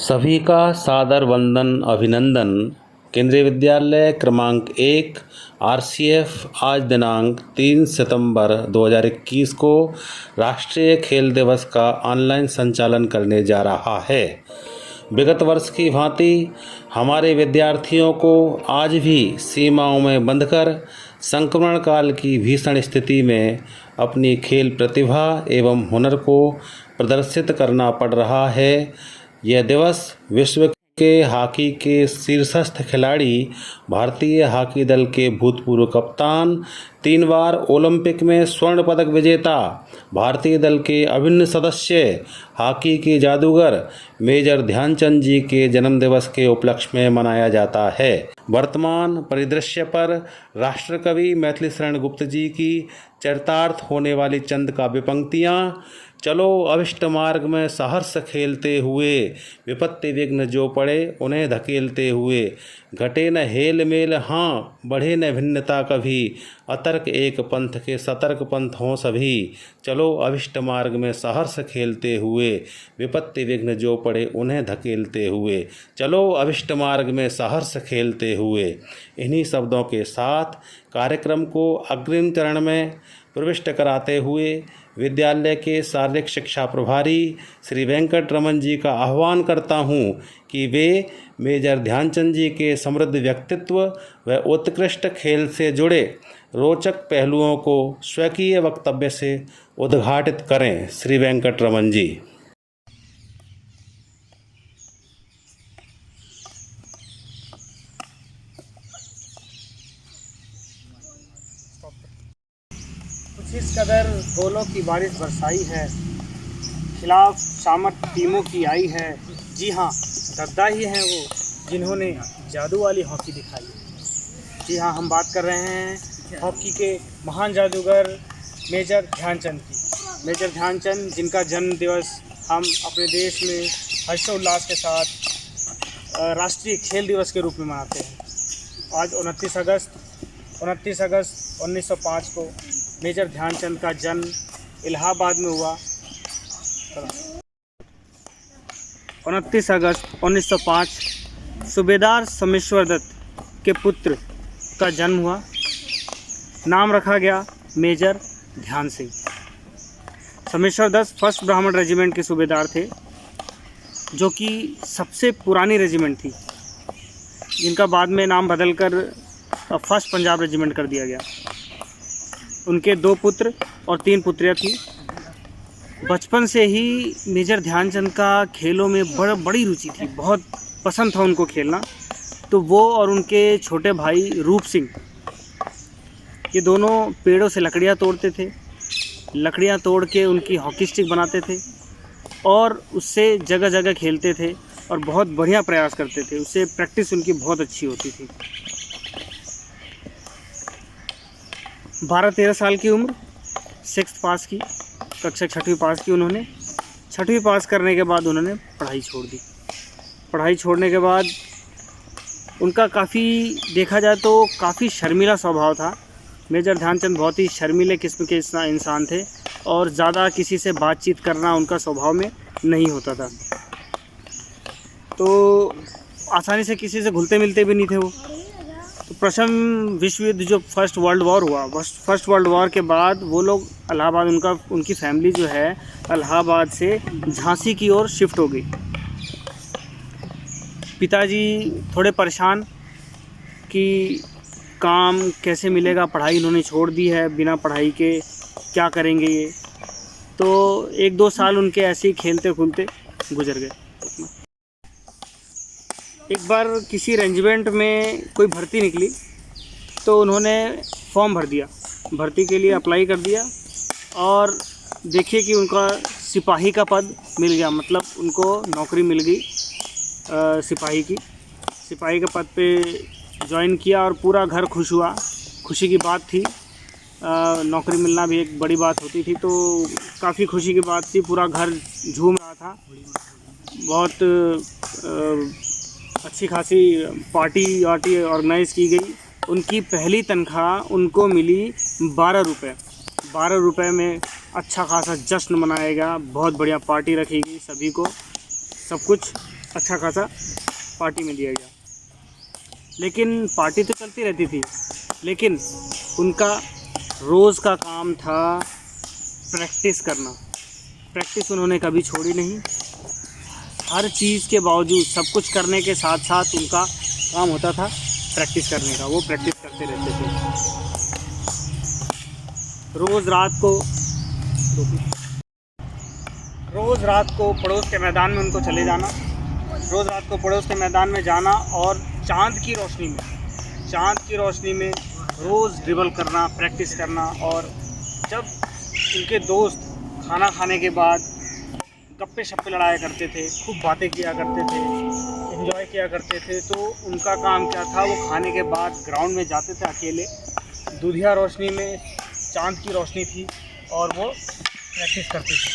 सभी का सादर वंदन अभिनंदन। केंद्रीय विद्यालय क्रमांक 1 RCF आज दिनांक 3 सितंबर 2021 को राष्ट्रीय खेल दिवस का ऑनलाइन संचालन करने जा रहा है। विगत वर्ष की भांति हमारे विद्यार्थियों को आज भी सीमाओं में बंधकर संक्रमण काल की भीषण स्थिति में अपनी खेल प्रतिभा एवं हुनर को प्रदर्शित करना पड़ रहा है। यह दिवस विश्व के हॉकी के शीर्षस्थ खिलाड़ी, भारतीय हॉकी दल के भूतपूर्व कप्तान, 3 बार ओलंपिक में स्वर्ण पदक विजेता, भारतीय दल के अभिन्न सदस्य, हॉकी के जादूगर मेजर ध्यानचंद जी के जन्मदिवस के उपलक्ष्य में मनाया जाता है। वर्तमान परिदृश्य पर राष्ट्रकवि मैथिली शरण गुप्त जी की चरितार्थ होने वाली चंद काव्य पंक्तियाँ, चलो अभिष्ट मार्ग में सहर्ष खेलते हुए, विपत्ति विघ्न जो पड़े उन्हें धकेलते हुए, घटे न हेल मेल हाँ बढ़े न भिन्नता कभी, अतर्क एक पंथ के सतर्क पंथ हों सभी, चलो अभिष्ट मार्ग में सहर्ष खेलते हुए, विपत्ति विघ्न जो पड़े उन्हें धकेलते हुए, चलो अभिष्ट मार्ग में सहर्ष खेलते हुए। इन्हीं शब्दों के साथ कार्यक्रम को अग्रिम चरण में प्रविष्ट कराते हुए विद्यालय के शारीरिक शिक्षा प्रभारी श्री वेंकट रमन जी का आह्वान करता हूँ कि वे मेजर ध्यानचंद जी के समृद्ध व्यक्तित्व व उत्कृष्ट खेल से जुड़े रोचक पहलुओं को स्वकीय वक्तव्य से उद्घाटित करें। श्री वेंकट रमन जी। कुछ इस कदर गोलों की बारिश बरसाई है, खिलाफ शामत टीमों की आई है। जी हाँ, गद्दा ही हैं वो जिन्होंने जादू वाली हॉकी दिखाई है। जी हाँ, हम बात कर रहे हैं हॉकी के महान जादूगर मेजर ध्यानचंद की। मेजर ध्यानचंद जिनका जन्म दिवस हम अपने देश में हर्षोल्लास के साथ राष्ट्रीय खेल दिवस के रूप में मनाते हैं। आज 29 अगस्त 1905 को मेजर ध्यानचंद का जन्म इलाहाबाद में हुआ। 29 अगस्त 1905 सूबेदार सोमेश्वर दत्त के पुत्र का जन्म हुआ। नाम रखा गया मेजर ध्यान सिंह। सोमेश्वर दत्त फर्स्ट ब्राह्मण रेजिमेंट के सूबेदार थे, जो कि सबसे पुरानी रेजिमेंट थी, जिनका बाद में नाम बदलकर फर्स्ट पंजाब रेजिमेंट कर दिया गया। उनके 2 पुत्र और 3 पुत्रियां थी। बचपन से ही मेजर ध्यानचंद का खेलों में बड़ी रुचि थी, बहुत पसंद था उनको खेलना। तो वो और उनके छोटे भाई रूप सिंह, ये दोनों पेड़ों से लकड़ियाँ तोड़ते थे। लकड़ियाँ तोड़ के उनकी हॉकी स्टिक बनाते थे और उससे जगह जगह खेलते थे और बहुत बढ़िया प्रयास करते थे। उससे प्रैक्टिस उनकी बहुत अच्छी होती थी। 12-13 साल की उम्र, 6th पास की, कक्षा 6वीं पास की उन्होंने। 6वीं पास करने के बाद उन्होंने पढ़ाई छोड़ दी। पढ़ाई छोड़ने के बाद उनका काफ़ी देखा जाए तो काफ़ी शर्मीला स्वभाव था। मेजर ध्यानचंद बहुत ही शर्मीले किस्म के इंसान थे और ज़्यादा किसी से बातचीत करना उनका स्वभाव में नहीं होता था। तो आसानी से किसी से घुलते मिलते भी नहीं थे वो। तो प्रथम विश्व युद्ध जो फर्स्ट वर्ल्ड वॉर हुआ, फर्स्ट वर्ल्ड वॉर के बाद वो लोग इलाहाबाद, उनकी फैमिली जो है इलाहाबाद से झांसी की ओर शिफ्ट हो गई। पिताजी थोड़े परेशान कि काम कैसे मिलेगा, पढ़ाई इन्होंने छोड़ दी है, बिना पढ़ाई के क्या करेंगे ये। तो 1-2 साल उनके ऐसे ही खेलते खुलते गुजर गए। एक बार किसी रेजिमेंट में कोई भर्ती निकली तो उन्होंने फॉर्म भर दिया, भर्ती के लिए अप्लाई कर दिया और देखिए कि उनका सिपाही का पद मिल गया, मतलब उनको नौकरी मिल गई सिपाही की। सिपाही के पद पे ज्वाइन किया और पूरा घर खुश हुआ। खुशी की बात थी, नौकरी मिलना भी एक बड़ी बात होती थी, तो काफ़ी खुशी की बात थी। पूरा घर झूम रहा था। बहुत अच्छी खासी पार्टी ऑर्गेनाइज़ की गई। उनकी पहली तनख्वाह उनको मिली 12 रुपये। 12 रुपये में अच्छा खासा जश्न मनाया गया, बहुत बढ़िया पार्टी रखी गई, सभी को सब कुछ अच्छा खासा पार्टी में दिया गया। लेकिन पार्टी तो चलती रहती थी, लेकिन उनका रोज़ का काम था प्रैक्टिस करना। प्रैक्टिस उन्होंने कभी छोड़ी नहीं। हर चीज़ के बावजूद, सब कुछ करने के साथ साथ उनका काम होता था प्रैक्टिस करने का। वो प्रैक्टिस करते रहते थे। रोज़ रात को पड़ोस के मैदान में उनको चले जाना, रोज़ रात को पड़ोस के मैदान में जाना और चाँद की रोशनी में रोज़ ड्रिबल करना, प्रैक्टिस करना। और जब उनके दोस्त खाना खाने के बाद गप्पे शप्पे लड़ाया करते थे, खूब बातें किया करते थे, एंजॉय किया करते थे, तो उनका काम क्या था, वो खाने के बाद ग्राउंड में जाते थे अकेले, दुधिया रोशनी में, चाँद की रोशनी थी, और वो प्रैक्टिस करते थे।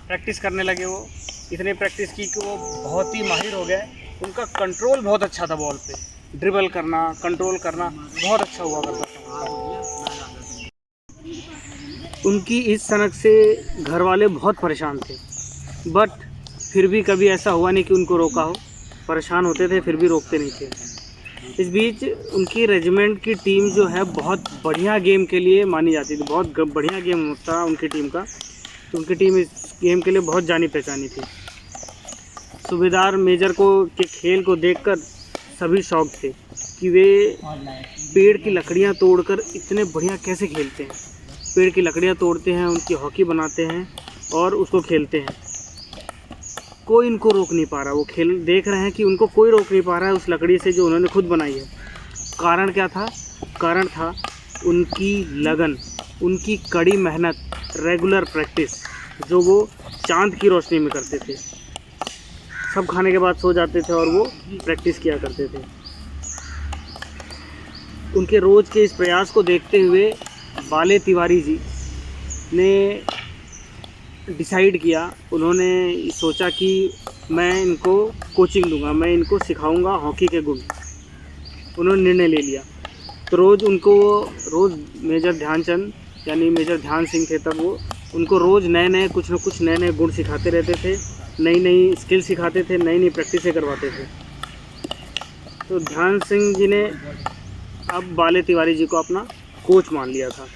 प्रैक्टिस करने लगे। वो इतने प्रैक्टिस की कि वो बहुत ही माहिर हो गए। उनका कंट्रोल बहुत अच्छा था, बॉल पे ड्रिबल करना, कंट्रोल करना बहुत अच्छा हुआ करता था। उनकी इस सनक से घर वाले बहुत परेशान थे, बट फिर भी कभी ऐसा हुआ नहीं कि उनको रोका हो। परेशान होते थे फिर भी रोकते नहीं थे। इस बीच उनकी रेजिमेंट की टीम जो है बहुत बढ़िया गेम के लिए मानी जाती थी। बहुत बढ़िया गेम था उनकी टीम का। तो उनकी टीम इस गेम के लिए बहुत जानी पहचानी थी। सूबेदार मेजर के खेल को देखकर सभी शौक थे कि वे पेड़ की लकड़ियां तोड़कर इतने बढ़िया कैसे खेलते हैं। पेड़ की लकड़ियां तोड़ते हैं, उनकी हॉकी बनाते हैं और उसको खेलते हैं। कोई इनको रोक नहीं पा रहा। वो खेल देख रहे हैं कि उनको कोई रोक नहीं पा रहा है उस लकड़ी से जो उन्होंने खुद बनाई है। कारण क्या था? कारण था उनकी लगन, उनकी कड़ी मेहनत, रेगुलर प्रैक्टिस जो वो चांद की रोशनी में करते थे। सब खाने के बाद सो जाते थे और वो प्रैक्टिस किया करते थे। उनके रोज़ के इस प्रयास को देखते हुए बाले तिवारी जी ने डिसाइड किया, उन्होंने सोचा कि मैं इनको कोचिंग दूंगा, मैं इनको सिखाऊंगा हॉकी के गुण। उन्होंने निर्णय ले लिया। तो रोज़ मेजर ध्यानचंद यानी मेजर ध्यान सिंह थे तब, वो उनको रोज़ कुछ न कुछ नए गुण सिखाते रहते थे, नई स्किल सिखाते थे, नई प्रैक्टिसें करवाते थे। तो ध्यान सिंह जी ने अब बाले तिवारी जी को अपना कोच मान लिया था।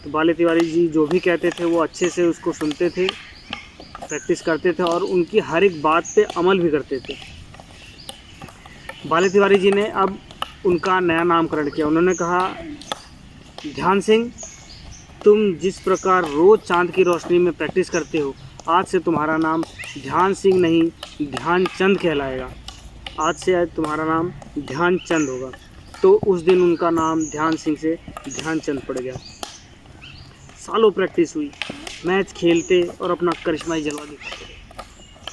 तो बाले तिवारी जी जो भी कहते थे वो अच्छे से उसको सुनते थे, प्रैक्टिस करते थे और उनकी हर एक बात पे अमल भी करते थे। बाले तिवारी जी ने अब उनका नया नामकरण किया। उन्होंने कहा, ध्यान सिंह, तुम जिस प्रकार रोज़ चांद की रोशनी में प्रैक्टिस करते हो, आज से तुम्हारा नाम ध्यान सिंह नहीं ध्यानचंद कहलाएगा। आज से तुम्हारा नाम ध्यानचंद होगा। तो उस दिन उनका नाम ध्यान सिंह से ध्यानचंद पड़ गया। सालों प्रैक्टिस हुई, मैच खेलते और अपना करिश्माई जलवा दिखाते थे।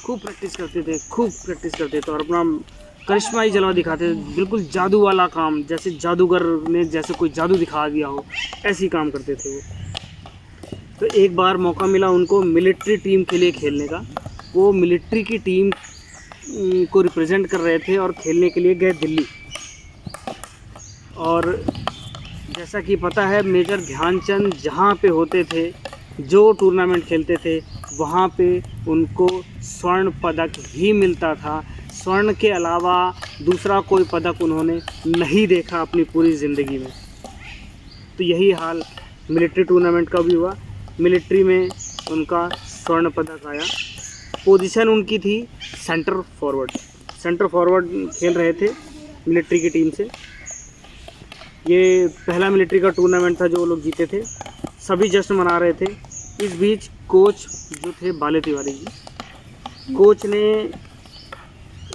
खूब प्रैक्टिस करते थे और अपना करिश्माई जलवा दिखाते थे। बिल्कुल जादू वाला काम, जैसे जादूगर ने जैसे कोई जादू दिखा दिया हो, ऐसी काम करते थे वो। तो एक बार मौका मिला उनको मिलिट्री टीम के लिए खेलने का। वो मिलिट्री की टीम को रिप्रेजेंट कर रहे थे और खेलने के लिए गए दिल्ली। और जैसा कि पता है, मेजर ध्यानचंद जहाँ पे होते थे, जो टूर्नामेंट खेलते थे, वहाँ पे उनको स्वर्ण पदक ही मिलता था। स्वर्ण के अलावा दूसरा कोई पदक उन्होंने नहीं देखा अपनी पूरी ज़िंदगी में। तो यही हाल मिलिट्री टूर्नामेंट का भी हुआ। मिलिट्री में उनका स्वर्ण पदक आया। पोजीशन उनकी थी सेंटर फॉरवर्ड खेल रहे थे मिलिट्री की टीम से। ये पहला मिलिट्री का टूर्नामेंट था जो वो लोग जीते थे। सभी जश्न मना रहे थे। इस बीच कोच जो थे बाले तिवारी जी, कोच ने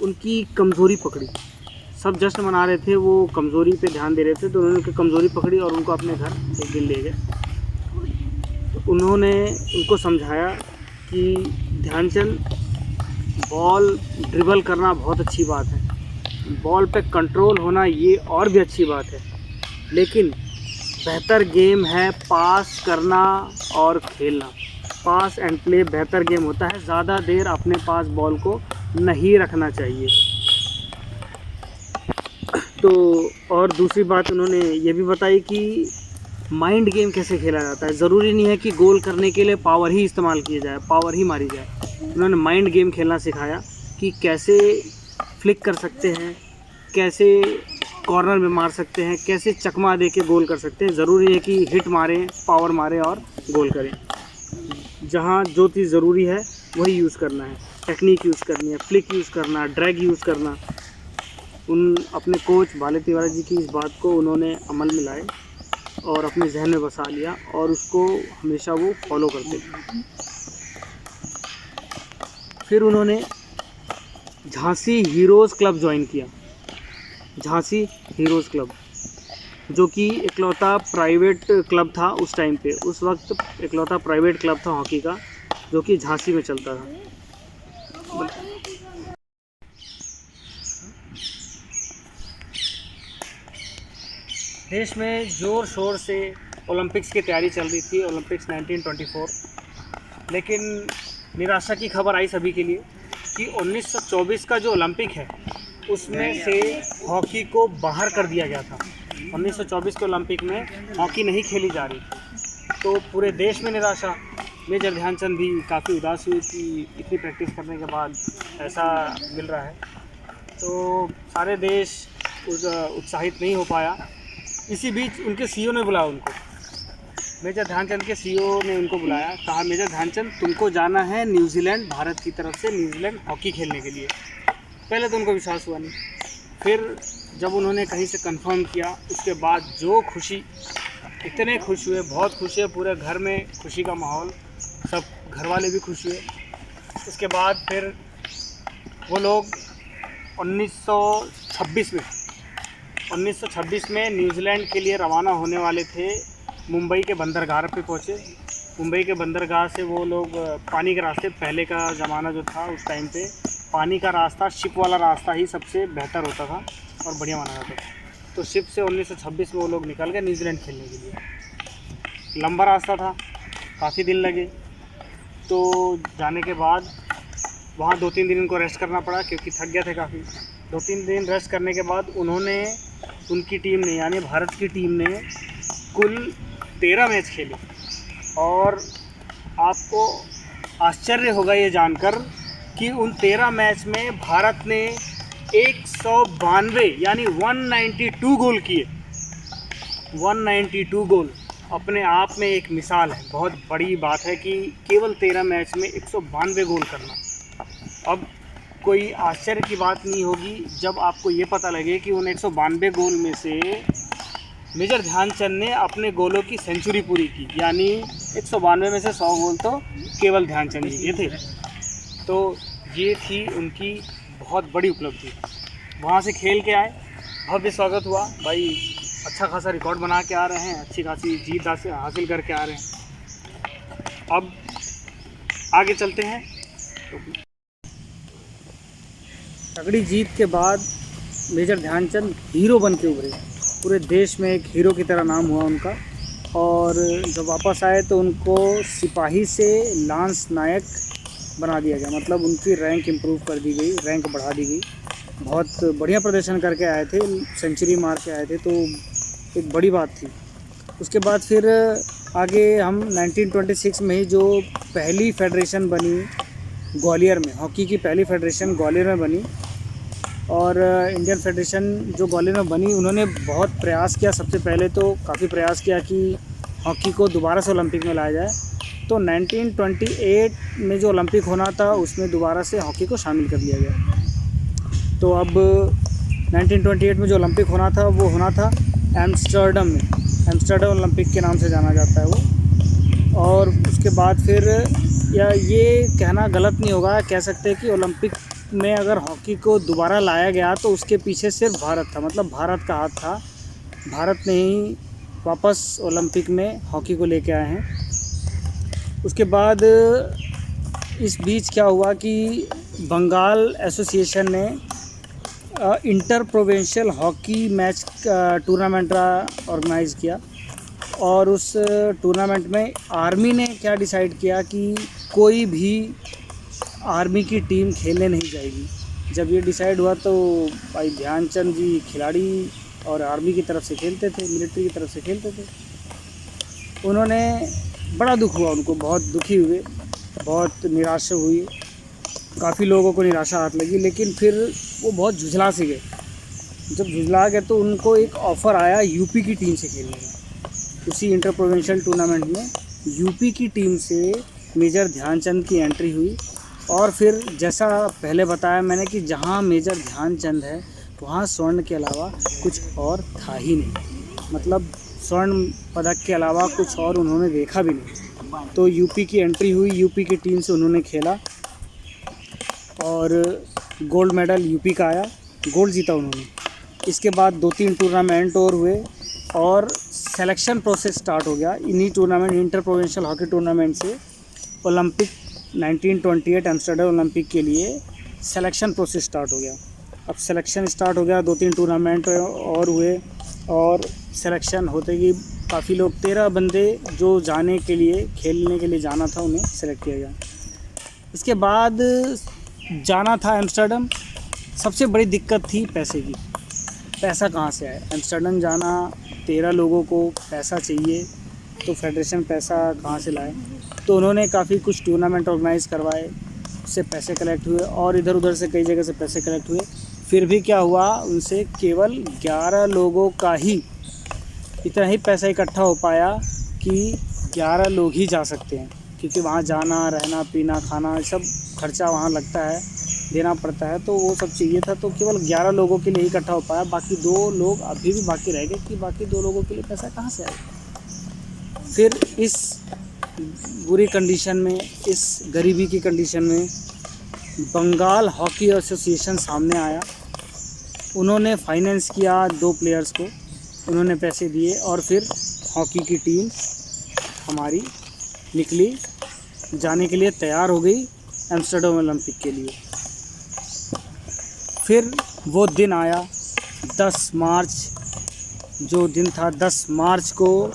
उनकी कमज़ोरी पकड़ी। सब जश्न मना रहे थे, वो कमज़ोरी पे ध्यान दे रहे थे, तो उन्होंने उनकी कमज़ोरी पकड़ी और उनको अपने घर एक दिन ले गए। तो उन्होंने उनको समझाया कि ध्यानचंद, बॉल ड्रिबल करना बहुत अच्छी बात है, बॉल पे कंट्रोल होना ये और भी अच्छी बात है, लेकिन बेहतर गेम है पास करना और खेलना। पास एंड प्ले बेहतर गेम होता है। ज़्यादा देर अपने पास बॉल को नहीं रखना चाहिए। तो और दूसरी बात उन्होंने ये भी बताई कि माइंड गेम कैसे खेला जाता है। ज़रूरी नहीं है कि गोल करने के लिए पावर ही इस्तेमाल किया जाए, पावर ही मारी जाए। उन्होंने माइंड गेम खेलना सिखाया कि कैसे फ्लिक कर सकते हैं, कैसे कॉर्नर में मार सकते हैं, कैसे चकमा दे के गोल कर सकते हैं। ज़रूरी है कि हिट मारें, पावर मारें और गोल करें। जहाँ जो चीज़ ज़रूरी है वही यूज़ करना है, टेक्निक यूज़ करनी है, फ्लिक यूज़ करना, ड्रैग यूज़ करना। उन अपने कोच भाले तिवारी जी की इस बात को उन्होंने अमल में लाए और अपने जहन में बसा लिया और उसको हमेशा वो फॉलो करते थे। फिर उन्होंने झांसी हीरोज़ क्लब ज्वाइन किया। झांसी हीरोज़ क्लब, जो कि इकलौता प्राइवेट क्लब था उस टाइम पे। उस वक्त इकलौता प्राइवेट क्लब था हॉकी का, जो कि झांसी में चलता था। देश में ज़ोर शोर से ओलंपिक्स की तैयारी चल रही थी, ओलंपिक्स 1924। लेकिन निराशा की खबर आई सभी के लिए कि 1924 का जो ओलंपिक है उसमें से हॉकी को बाहर कर दिया गया था। 1924 के ओलंपिक में हॉकी नहीं खेली जा रही थी, तो पूरे देश में निराशा। मेजर ध्यानचंद भी काफ़ी उदास हुए कि इतनी प्रैक्टिस करने के बाद ऐसा मिल रहा है। तो सारे देश उत्साहित नहीं हो पाया। इसी बीच उनके सीईओ ने बुलाया उनको, मेजर ध्यानचंद के सीईओ ने उनको बुलाया, कहा मेजर ध्यानचंद तुमको जाना है न्यूजीलैंड, भारत की तरफ से न्यूजीलैंड हॉकी खेलने के लिए। पहले तो उनको विश्वास हुआ नहीं, फिर जब उन्होंने कहीं से कंफर्म किया उसके बाद जो खुशी, इतने खुश हुए, बहुत खुश हुए, पूरे घर में खुशी का माहौल, सब घर वाले भी खुश हुए। उसके बाद फिर वो लोग 1926 में न्यूजीलैंड के लिए रवाना होने वाले थे। मुंबई के बंदरगाह पे पहुँचे। मुंबई के बंदरगाह से वो लोग पानी के रास्ते, पहले का ज़माना जो था उस टाइम पे पानी का रास्ता, शिप वाला रास्ता ही सबसे बेहतर होता था और बढ़िया माना जाता था। तो शिप से 1926 में वो लोग निकल गए न्यूजीलैंड खेलने के लिए। लंबा रास्ता था, काफ़ी दिन लगे। तो जाने के बाद वहाँ 2-3 दिन उनको रेस्ट करना पड़ा क्योंकि थक गए थे काफ़ी। 2-3 दिन रेस्ट करने के बाद उनकी टीम ने, यानी भारत की टीम ने कुल 13 मैच खेले। और आपको आश्चर्य होगा ये जानकर कि उन 13 मैच में भारत ने 192 यानी 192 गोल किए। 192 गोल अपने आप में एक मिसाल है। बहुत बड़ी बात है कि केवल 13 मैच में 192 गोल करना। अब कोई आश्चर्य की बात नहीं होगी जब आपको ये पता लगे कि उन 192 गोल में से मेजर ध्यानचंद ने अपने गोलों की सेंचुरी पूरी की, यानी 192 में से 100 गोल तो केवल ध्यानचंद जी के थे। तो ये थी उनकी बहुत बड़ी उपलब्धि। वहाँ से खेल के आए, भव्य स्वागत हुआ। भाई अच्छा खासा रिकॉर्ड बना के आ रहे हैं, अच्छी खासी जीत हासिल करके आ रहे हैं। अब आगे चलते हैं। तगड़ी जीत के बाद मेजर ध्यानचंद हीरो बन के उभरे। पूरे देश में एक हीरो की तरह नाम हुआ उनका। और जब वापस आए तो उनको सिपाही से लांस नायक बना दिया गया, मतलब उनकी रैंक इम्प्रूव कर दी गई, रैंक बढ़ा दी गई। बहुत बढ़िया प्रदर्शन करके आए थे, सेंचुरी मार के आए थे, तो एक बड़ी बात थी। उसके बाद फिर आगे हम 1926 में ही जो पहली फेडरेशन बनी ग्वालियर में, हॉकी की पहली फेडरेशन ग्वालियर में बनी। और इंडियन फेडरेशन जो ग्वालियर में बनी, उन्होंने बहुत प्रयास किया। सबसे पहले तो काफ़ी प्रयास किया कि हॉकी को दोबारा से ओलंपिक में लाया जाए। तो 1928 में जो ओलंपिक होना था उसमें दोबारा से हॉकी को शामिल कर लिया गया। तो अब 1928 में जो ओलंपिक होना था वो होना था एम्स्टर्डम में। एम्स्टर्डम ओलंपिक के नाम से जाना जाता है वो। और उसके बाद फिर, या ये कहना गलत नहीं होगा, कह सकते हैं कि ओलंपिक में अगर हॉकी को दोबारा लाया गया तो उसके पीछे सिर्फ भारत था, मतलब भारत का हाथ था। भारत ने ही वापस ओलंपिक में हॉकी को लेके आए हैं। उसके बाद इस बीच क्या हुआ कि बंगाल एसोसिएशन ने inter provincial hockey match tournament organise किया। और उस टूर्नामेंट में आर्मी ने क्या डिसाइड किया कि कोई भी आर्मी की टीम खेलने नहीं जाएगी। जब ये डिसाइड हुआ तो भाई ध्यानचंद जी खिलाड़ी और आर्मी की तरफ से खेलते थे, मिलिट्री की तरफ से खेलते थे। उन्होंने बड़ा दुख हुआ, उनको बहुत दुखी हुए, बहुत निराशा हुई काफ़ी लोगों को निराशा हाथ लगी, लेकिन फिर वो बहुत झुझला से गए। जब झुझला गए तो उनको एक ऑफ़र आया यूपी की टीम से खेलने का। उसी इंटर प्रोविंशियल टूर्नामेंट में यूपी की टीम से मेजर ध्यानचंद की एंट्री हुई। और फिर जैसा पहले बताया मैंने कि जहाँ मेजर ध्यानचंद है वहाँ स्वर्ण के अलावा कुछ और था ही नहीं, मतलब स्वर्ण पदक के अलावा कुछ और उन्होंने देखा भी नहीं। तो यूपी की एंट्री हुई, यूपी की टीम से उन्होंने खेला और गोल्ड मेडल यूपी का आया, गोल्ड जीता उन्होंने। इसके बाद 2-3 टूर्नामेंट और हुए और सिलेक्शन प्रोसेस स्टार्ट हो गया। इन्हीं tournament, inter provincial hockey tournament से ओलंपिक 1928 एम्स्टर्डम ओलंपिक के लिए सिलेक्शन प्रोसेस स्टार्ट हो गया। अब सिलेक्शन स्टार्ट हो गया, 2-3 टूर्नामेंट और हुए और सिलेक्शन होते ही काफ़ी लोग, 13 बंदे जो जाने के लिए, खेलने के लिए जाना था, उन्हें सेलेक्ट किया गया। इसके बाद जाना था एम्स्टर्डम। सबसे बड़ी दिक्कत थी पैसे की। पैसा कहाँ से आए? एम्स्टर्डम जाना 13 लोगों को पैसा चाहिए, तो फेडरेशन पैसा कहाँ से लाए? तो उन्होंने काफ़ी कुछ टूर्नामेंट ऑर्गेनाइज़ करवाए, उससे पैसे कलेक्ट हुए और इधर उधर से कई जगह से पैसे कलेक्ट हुए। फिर भी क्या हुआ, उनसे केवल 11 लोगों का ही इतना ही पैसा इकट्ठा हो पाया कि 11 लोग ही जा सकते हैं, क्योंकि वहाँ जाना, रहना, पीना, खाना, सब खर्चा वहाँ लगता है, देना पड़ता है, तो वो सब चाहिए था। तो केवल 11 लोगों के लिए इकट्ठा हो पाया, बाकी 2 लोग अभी भी बाकी रह गए कि बाकी 2 लोगों के लिए पैसा कहाँ से आएगा। फिर इस बुरी कंडीशन में, इस गरीबी की कंडीशन में बंगाल हॉकी एसोसिएशन सामने आया। उन्होंने फाइनेंस किया 2 प्लेयर्स को, उन्होंने पैसे दिए और फिर हॉकी की टीम हमारी निकली, जाने के लिए तैयार हो गई एम्स्टर्डम ओलंपिक के लिए। फिर वो दिन आया 10 मार्च, जो दिन था 10 मार्च को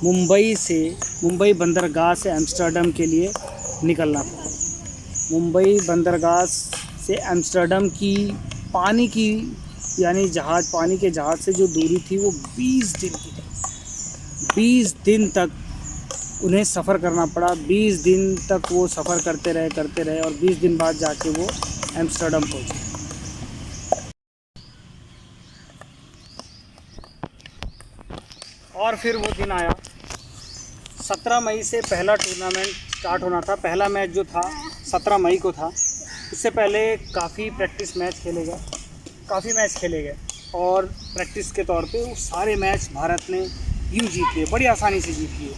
मुंबई बंदरगाह से एम्स्टर्डम के लिए निकलना था। मुंबई बंदरगाह से एम्स्टर्डम की पानी की, यानी पानी के जहाज़ से जो दूरी थी वो 20 दिन की थी। 20 दिन तक उन्हें सफ़र करना पड़ा। 20 दिन तक वो सफ़र करते रहे और 20 दिन बाद जाके वो एम्स्टर्डम पहुँचे। और फिर वो दिन आया 17 मई से पहला टूर्नामेंट स्टार्ट होना था। पहला मैच जो था 17 मई को था। इससे पहले काफ़ी मैच खेले गए और प्रैक्टिस के तौर पे वो सारे मैच भारत ने यूँ जीत लिए, बड़ी आसानी से जीत लिए।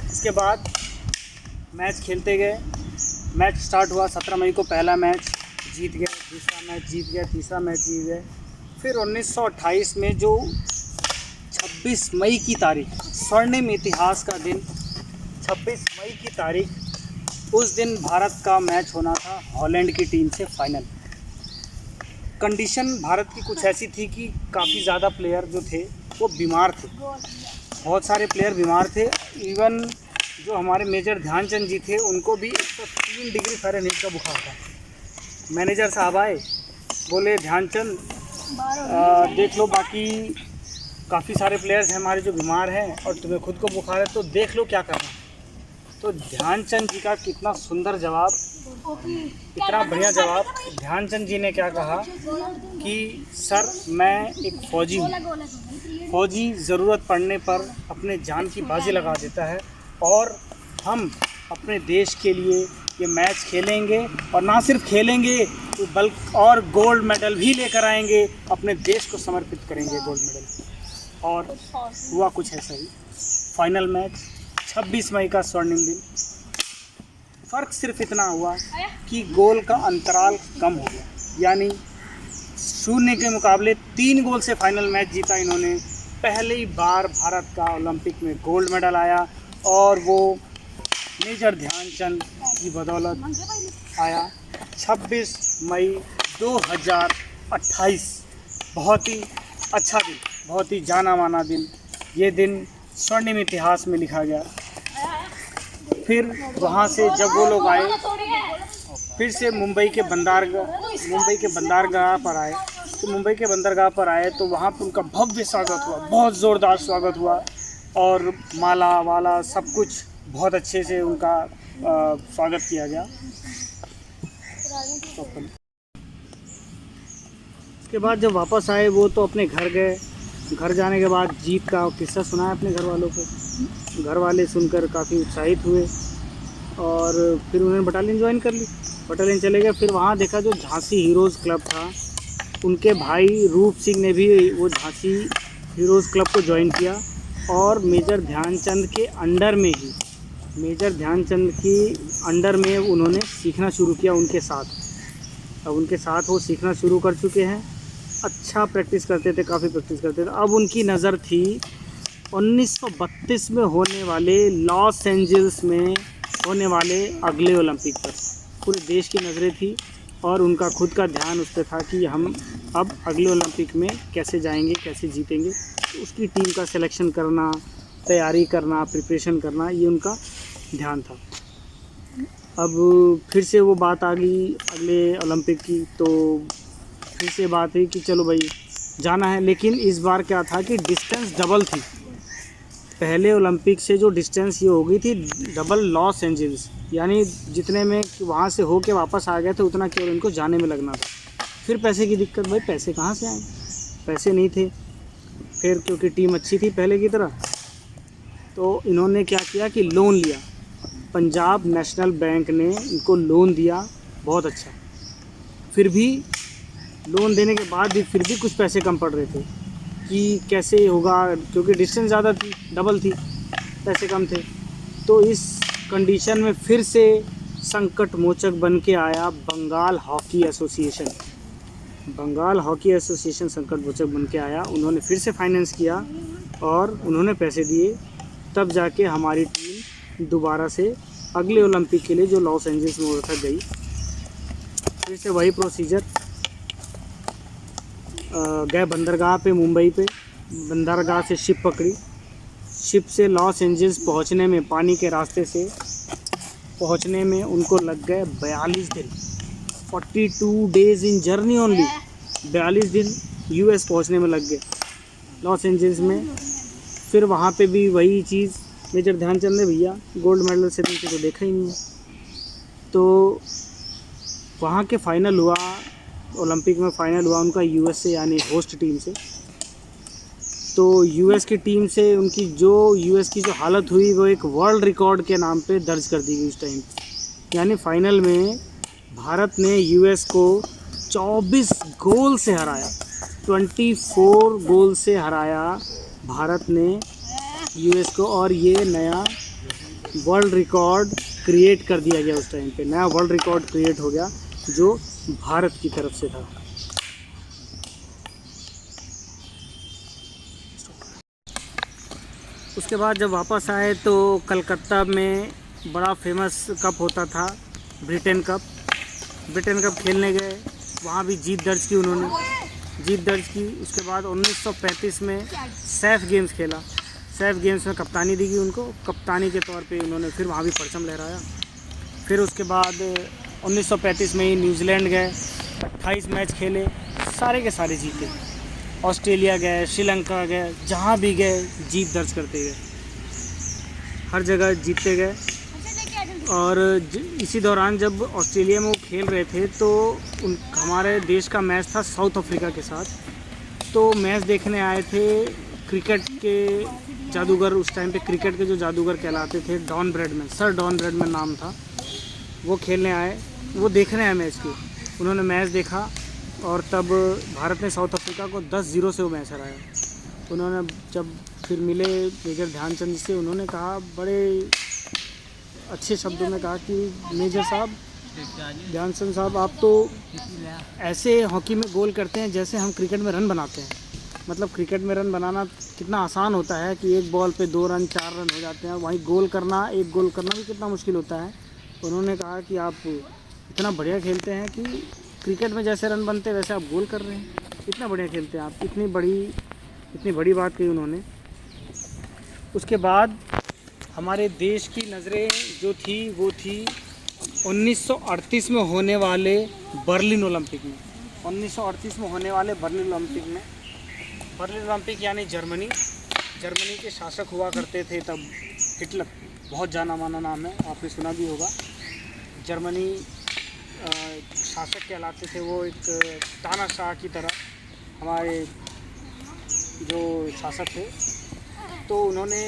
इसके बाद मैच खेलते गए, मैच स्टार्ट हुआ 17 मई को, पहला मैच जीत गए, दूसरा मैच जीत गए, तीसरा मैच जीत गए। फिर 1928 में जो 26 मई की तारीख, स्वर्णिम इतिहास का दिन, 26 मई की तारीख, उस दिन भारत का मैच होना था हॉलैंड की टीम से फाइनल। कंडीशन भारत की कुछ ऐसी थी कि काफ़ी ज़्यादा प्लेयर जो थे वो बीमार थे, बहुत सारे प्लेयर बीमार थे। इवन जो हमारे मेजर ध्यानचंद जी थे उनको भी 103 डिग्री फ़ारेनहीट का बुखार था। मैनेजर साहब आए, बोले ध्यानचंद देख लो, बाकी काफ़ी सारे प्लेयर्स हैं हमारे जो बीमार हैं और तुम्हें खुद को बुखार है, तो देख लो क्या करना। तो ध्यानचंद जी का कितना सुंदर जवाब, इतना बढ़िया जवाब। ध्यानचंद जी ने क्या कहा कि सर, मैं एक फ़ौजी हूँ, फ़ौजी ज़रूरत पड़ने पर अपने जान की बाजी लगा देता है और हम अपने देश के लिए ये मैच खेलेंगे और ना सिर्फ खेलेंगे तो बल्कि और गोल्ड मेडल भी लेकर आएंगे, अपने देश को समर्पित करेंगे गोल्ड मेडल। और हुआ कुछ ऐसा ही। फाइनल मैच 26 मई का स्वर्णिम दिन। फ़र्क सिर्फ इतना हुआ कि गोल का अंतराल कम हो गया, यानी 0 के मुकाबले 3 गोल से फाइनल मैच जीता इन्होंने। पहली बार भारत का ओलंपिक में गोल्ड मेडल आया और वो मेजर ध्यानचंद की बदौलत आया। 26 मई 2028 बहुत ही अच्छा दिन, बहुत ही जाना माना दिन। ये दिन स्वर्णिम इतिहास में लिखा गया। फिर वहाँ से जब वो लोग आए, फिर से मुंबई के बंदरगाह पर आए। तो मुंबई के बंदरगाह पर आए तो वहाँ पर उनका भव्य स्वागत हुआ, बहुत ज़ोरदार स्वागत हुआ और माला वाला सब कुछ बहुत अच्छे से उनका स्वागत किया गया। उसके बाद जब वापस आए वो तो अपने घर गए। घर जाने के बाद जीत का किस्सा सुनाया अपने घर वालों को। घर वाले सुनकर काफ़ी उत्साहित हुए और फिर उन्होंने बटालियन ज्वाइन कर ली। बटालियन चले गए। फिर वहाँ देखा जो झांसी हीरोज़ क्लब था, उनके भाई रूप सिंह ने भी वो झांसी हीरोज़ क्लब को ज्वाइन किया और मेजर ध्यानचंद के अंडर में ही, मेजर ध्यानचंद की अंडर में उन्होंने सीखना शुरू किया उनके साथ। अब उनके साथ वो सीखना शुरू कर चुके हैं। अच्छा प्रैक्टिस करते थे, काफ़ी प्रैक्टिस करते थे। अब उनकी नज़र थी 1932 में होने वाले लॉस एंजल्स में होने वाले अगले ओलंपिक पर। पूरे देश की नज़रें थी और उनका खुद का ध्यान उस पर था कि हम अब अगले ओलंपिक में कैसे जाएंगे, कैसे जीतेंगे। तो उसकी टीम का सिलेक्शन करना, तैयारी करना, प्रिपरेशन करना, ये उनका ध्यान था। अब फिर से वो बात आ गई अगले ओलंपिक की, तो फिर से बात हुई कि चलो भाई जाना है। लेकिन इस बार क्या था कि डिस्टेंस डबल थी। पहले ओलंपिक से जो डिस्टेंस ये हो गई थी डबल लॉस एंजल्स, यानी जितने में वहाँ से होके वापस आ गए थे उतना केवल इनको जाने में लगना था। फिर पैसे की दिक्कत, भाई पैसे कहाँ से आए, पैसे नहीं थे। फिर क्योंकि टीम अच्छी थी पहले की तरह, तो इन्होंने क्या किया कि लोन लिया। पंजाब नेशनल बैंक ने इनको लोन दिया, बहुत अच्छा। फिर भी लोन देने के बाद भी फिर भी कुछ पैसे कम पड़ रहे थे कि कैसे होगा, क्योंकि डिस्टेंस ज़्यादा थी, डबल थी, पैसे कम थे। तो इस कंडीशन में फिर से संकट मोचक बन के आया Bengal hockey association. Bengal hockey association संकट मोचक बन के आया। उन्होंने फिर से फाइनेंस किया और उन्होंने पैसे दिए, तब जाके हमारी टीम दोबारा से अगले ओलंपिक के लिए जो लॉस एंजल्स में हो रखा गई। फिर से वही प्रोसीजर, गए बंदरगाह पे, मुंबई पे। बंदरगाह से शिप पकड़ी। शिप से लॉस एंजल्स पहुंचने में, पानी के रास्ते से पहुंचने में उनको लग गए 42 दिन, 42 डेज़ इन जर्नी ओनली। 42 दिन यूएस पहुंचने में लग गए, लॉस एंजल्स में। फिर वहाँ पे भी वही चीज़, मेजर ध्यानचंद ने भैया गोल्ड मेडल से नीचे तो देखा ही नहीं। तो वहाँ के फाइनल हुआ, ओलंपिक में फ़ाइनल हुआ उनका यूएस से, यानी होस्ट टीम से। तो यूएस की टीम से उनकी जो यूएस की जो हालत हुई वो एक वर्ल्ड रिकॉर्ड के नाम पे दर्ज कर दी गई उस टाइम। यानी फ़ाइनल में भारत ने यूएस को 24 गोल से हराया, 24 गोल से हराया भारत ने यूएस को। और ये नया वर्ल्ड रिकॉर्ड क्रिएट कर दिया गया उस टाइम पे। नया वर्ल्ड रिकॉर्ड क्रिएट हो गया जो भारत की तरफ से था। उसके बाद जब वापस आए तो कलकत्ता में बड़ा फेमस कप होता था, ब्रिटेन कप। ब्रिटेन कप खेलने गए, वहाँ भी जीत दर्ज की उन्होंने, जीत दर्ज की। उसके बाद 1935 में सैफ गेम्स खेला। सैफ गेम्स में कप्तानी दी गई उनको, कप्तानी के तौर पे उन्होंने फिर वहाँ भी परचम लहराया। फिर उसके बाद 1935 में ही न्यूजीलैंड गए, 28 मैच खेले, सारे के सारे जीते। ऑस्ट्रेलिया गए, श्रीलंका गए, जहाँ भी गए जीत दर्ज करते गए, हर जगह जीतते गए। और इसी दौरान जब ऑस्ट्रेलिया में वो खेल रहे थे तो हमारे देश का मैच था साउथ अफ्रीका के साथ। तो मैच देखने आए थे क्रिकेट के जादूगर, उस टाइम पे क्रिकेट के जो जादूगर कहलाते थे, Don Bradman, sir Don Bradman नाम था। वो खेलने आए, वो देखने आए मैच को। उन्होंने मैच देखा और तब भारत ने साउथ अफ्रीका को 10-0 से वो मैच हराया। उन्होंने जब फिर मिले मेजर ध्यानचंद से, उन्होंने कहा, बड़े अच्छे शब्दों में कहा कि मेजर साहब, ध्यानचंद साहब, आप तो ऐसे हॉकी में गोल करते हैं जैसे हम क्रिकेट में रन बनाते हैं। मतलब क्रिकेट में रन बनाना कितना आसान होता है कि एक बॉल पे 2 रन 4 रन हो जाते हैं, वहीं गोल करना, एक गोल करना भी कितना मुश्किल होता है। उन्होंने कहा कि आप इतना बढ़िया खेलते हैं कि क्रिकेट में जैसे रन बनते हैं वैसे आप गोल कर रहे हैं, इतना बढ़िया खेलते हैं आप। इतनी बड़ी बात कही उन्होंने। उसके बाद हमारे देश की नज़रें जो थी वो थी 1938 में होने वाले बर्लिन ओलंपिक में। 1938 में होने वाले बर्लिन ओलंपिक में, बर्लिन ओलंपिक यानी जर्मनी के शासक हुआ करते थे तब हिटलर, बहुत जाना माना नाम है, आपने सुना भी होगा। जर्मनी शासक कहलाते थे, वो एक तानाशाह की तरह हमारे जो शासक थे, तो उन्होंने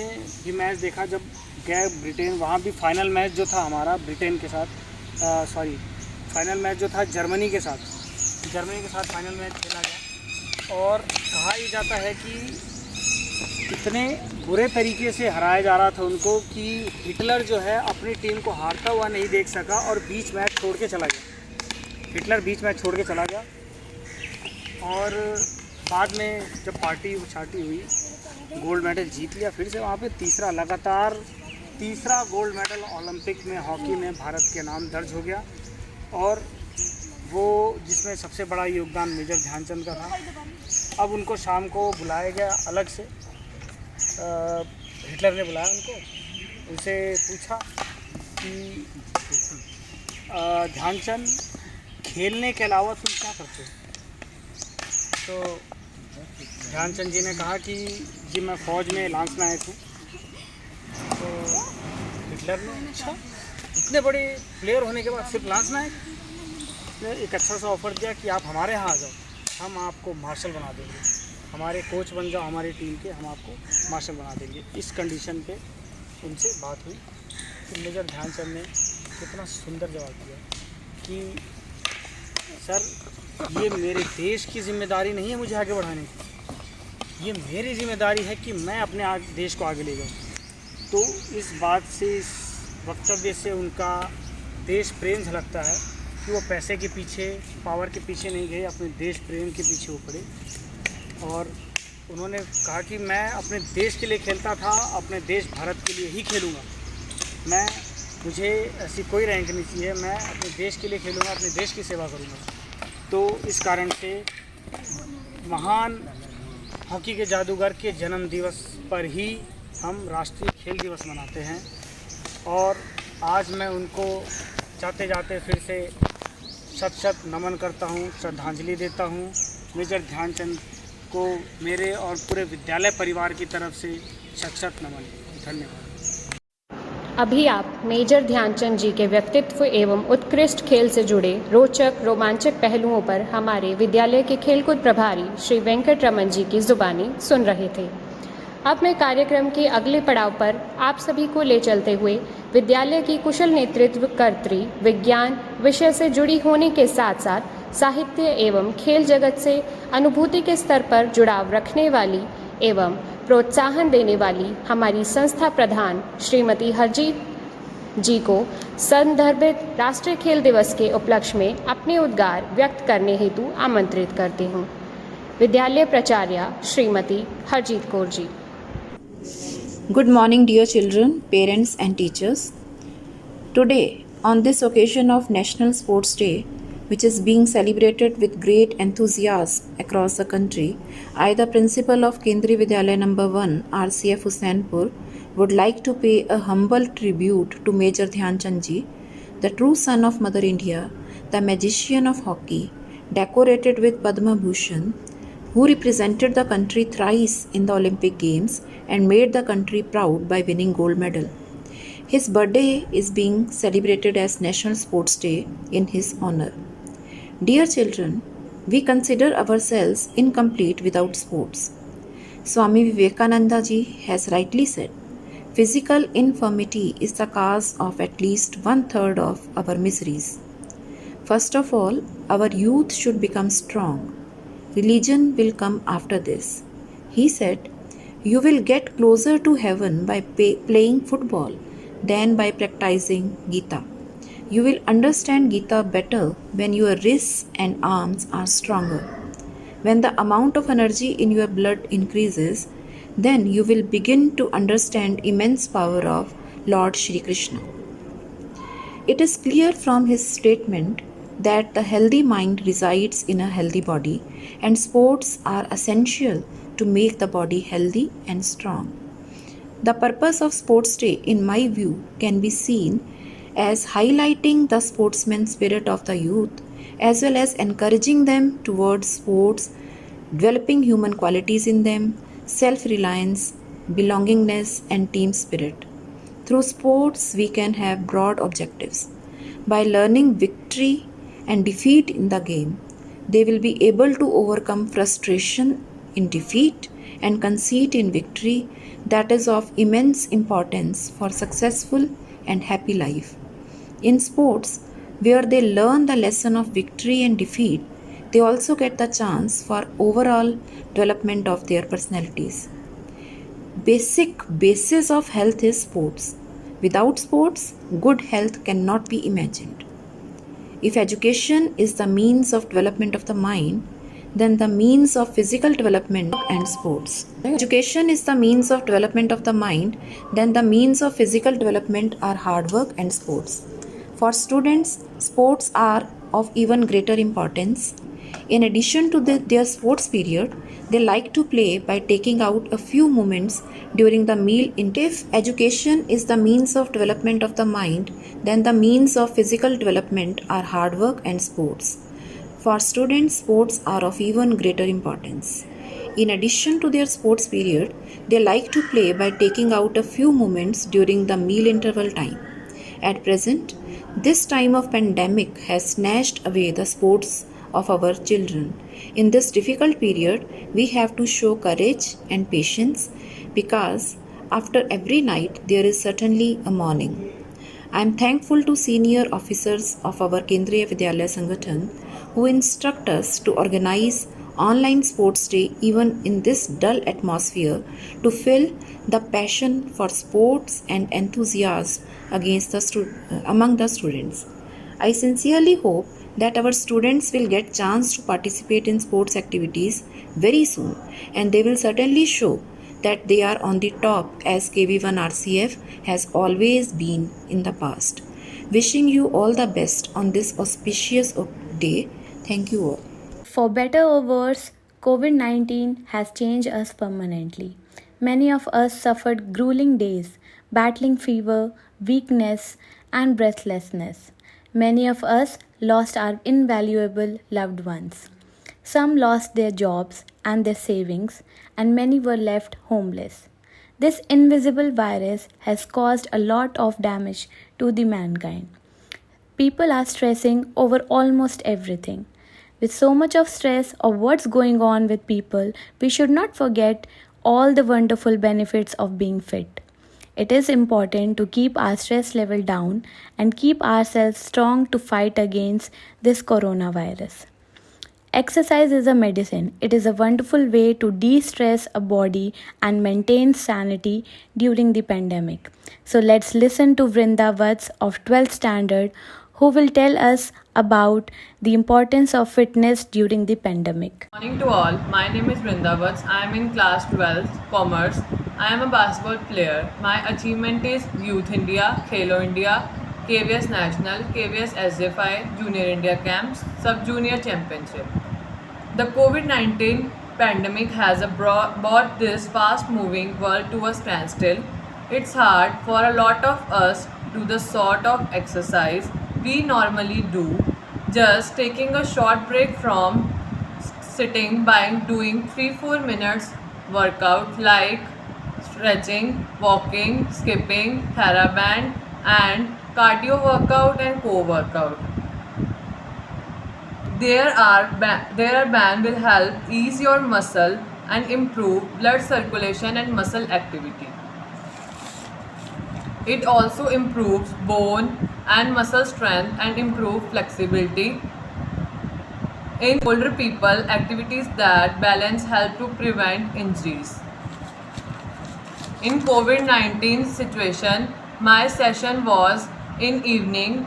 भी मैच देखा जब गए ब्रिटेन। वहाँ भी फाइनल मैच जो था हमारा ब्रिटेन के साथ, फाइनल मैच जो था जर्मनी के साथ फाइनल मैच खेला गया। और कहा ही जाता है कि इतने बुरे तरीके से हराया जा रहा था उनको कि हिटलर जो है अपनी टीम को हारता हुआ नहीं देख सका और बीच मैच छोड़ के चला गया। हिटलर बीच मैच छोड़ के चला गया और बाद में जब पार्टी छाटी हुई, गोल्ड मेडल जीत लिया फिर से। वहाँ पे लगातार तीसरा गोल्ड मेडल ओलंपिक में हॉकी में भारत के नाम दर्ज हो गया। और वो जिसमें सबसे बड़ा योगदान मेजर ध्यानचंद का था। अब उनको शाम को बुलाया गया अलग से, हिटलर ने बुलाया उनको, उनसे पूछा कि ध्यानचंद खेलने के अलावा तुम क्या करते हो? तो ध्यानचंद जी ने कहा कि जी मैं फ़ौज में लांस नायक हूँ। तो हिटलर ने अच्छा, इतने बड़े प्लेयर होने के बाद सिर्फ लांस नायक? ने एक अच्छा सा ऑफ़र दिया कि आप हमारे यहाँ आ जाओ, हम आपको मार्शल बना देंगे, हमारे कोच बन जाओ हमारी टीम के, हम आपको मार्शल बना देंगे। इस कंडीशन पे उनसे बात हुई। तो मेजर ध्यानचंद ने कितना सुंदर जवाब दिया कि सर ये मेरे देश की जिम्मेदारी नहीं है मुझे आगे बढ़ाने की, ये मेरी जिम्मेदारी है कि मैं अपने देश को आगे ले जाऊँ। तो इस बात से, इस वक्तव्य से उनका देश प्रेम झलकता है कि वो पैसे के पीछे, पावर के पीछे नहीं गए, अपने देश प्रेम के पीछे वो पड़े। और उन्होंने कहा कि मैं अपने देश के लिए खेलता था, अपने देश भारत के लिए ही खेलूँगा, मुझे ऐसी कोई रैंक नहीं चाहिए, मैं अपने देश के लिए खेलूँगा, अपने देश की सेवा करूँगा। तो इस कारण से महान हॉकी के जादूगर के जन्म दिवस पर ही हम राष्ट्रीय खेल दिवस मनाते हैं। और आज मैं उनको जाते जाते फिर से शत शत नमन करता हूँ, श्रद्धांजलि देता हूँ। मेजर ध्यानचंद को मेरे और पूरे विद्यालय परिवार की तरफ से शत शत नमन। धन्यवाद। अभी आप मेजर ध्यानचंद जी के व्यक्तित्व एवं उत्कृष्ट खेल से जुड़े रोचक रोमांचक पहलुओं पर हमारे विद्यालय के खेलकूद प्रभारी श्री वेंकट रमन जी की जुबानी सुन रहे थे। अब मैं कार्यक्रम के अगले पड़ाव पर आप सभी को ले चलते हुए विद्यालय की कुशल नेतृत्व कर्त्री विज्ञान विषय से जुड़ी होने के साथ साथ साहित्य एवं खेल जगत से अनुभूति के स्तर पर जुड़ाव रखने वाली एवं प्रोत्साहन देने वाली हमारी संस्था प्रधान श्रीमती हरजीत जी को संदर्भित राष्ट्रीय खेल दिवस के उपलक्ष्य में अपने उद्गार व्यक्त करने हेतु आमंत्रित करती हूँ। विद्यालय प्राचार्य Shrimati Harjeet Kaur ji. Good morning, dear children, parents and teachers. Today, on this occasion of National Sports Day, which is being celebrated with great enthusiasm across the country, I, the principal of Kendriya Vidyalaya No. 1, RCF Husainpur, would like to pay a humble tribute to Major Dhyanchand Ji, the true son of Mother India, the magician of hockey, decorated with Padma Bhushan, who represented the country thrice in the Olympic Games and made the country proud by winning gold medal. His birthday is being celebrated as National Sports Day in his honor. Dear children, we consider ourselves incomplete without sports. Swami Vivekananda ji has rightly said, physical infirmity is the cause of at least 1/3 of our miseries. First of all, our youth should become strong. Religion will come after this. He said, you will get closer to heaven by playing football than by practicing Gita. You will understand Gita better when your wrists and arms are stronger. When the amount of energy in your blood increases, then you will begin to understand immense power of Lord Shri Krishna. It is clear from his statement that the healthy mind resides in a healthy body, and sports are essential to make the body healthy and strong. The purpose of Sports Day, in my view, can be seen as highlighting the sportsman spirit of the youth, as well as encouraging them towards sports, developing human qualities in them, self-reliance, belongingness, and team spirit. Through sports, we can have broad objectives. By learning victory and defeat in the game, they will be able to overcome frustration in defeat and conceit in victory that is of immense importance for successful and happy life. In sports, where they learn the lesson of victory and defeat, they also get the chance for overall development of their personalities. Basic basis of health is sports. Without sports, good health cannot be imagined. If education is the means of development of the mind, then the means of physical development and sports. Education is the means of development of the mind, then the means of physical development are hard work and sports. For students, sports are of even greater importance. In addition to their sports period, they like to play by taking out a few moments during the meal intake. If education is the means of development of the mind, then the means of physical development are hard work and sports. For students, sports are of even greater importance. In addition to their sports period, they like to play by taking out a few moments during the meal interval time. At present, this time of pandemic has snatched away the sports of our children. In this difficult period, we have to show courage and patience because after every night there is certainly a morning. I am thankful to senior officers of our Kendriya Vidyalaya Sangathan who instruct us to organize online sports day even in this dull atmosphere to fill the passion for sports and enthusiasm among the students. I sincerely hope that our students will get chance to participate in sports activities very soon and they will certainly show that they are on the top as KV1 RCF has always been in the past. Wishing you all the best on this auspicious day. Thank you all. For better or worse, COVID 19 has changed us permanently. Many of us suffered grueling days, battling fever, weakness, and breathlessness. Many of us lost our invaluable loved ones. Some lost their jobs and their savings, and many were left homeless. This invisible virus has caused a lot of damage to the mankind. People are stressing over almost everything. With so much of stress of what's going on with people, we should not forget all the wonderful benefits of being fit. It is important to keep our stress level down and keep ourselves strong to fight against this coronavirus. Exercise is a medicine. It is a wonderful way to de-stress a body and maintain sanity during the pandemic. So let's listen to Vrinda Vats of 12th standard who will tell us about the importance of fitness during the pandemic. Good morning to all. My name is Vrinda Vats. I am in class 12th, Commerce. I am a basketball player. My achievement is Youth India, Khelo India, KVS National, KVS SJ5, Junior India Camps, Sub-Junior Championship. The COVID-19 pandemic has brought this fast-moving world to a standstill. It's hard for a lot of us to do the sort of exercise we normally do, just taking a short break from sitting by doing 3-4 minutes workout like stretching, walking, skipping, TheraBand and cardio workout and co-workout. Their band will help ease your muscle and improve blood circulation and muscle activity. It also improves bone and muscle strength and improve flexibility. In older people, activities that balance help to prevent injuries. In COVID-19 situation, my session was in evening.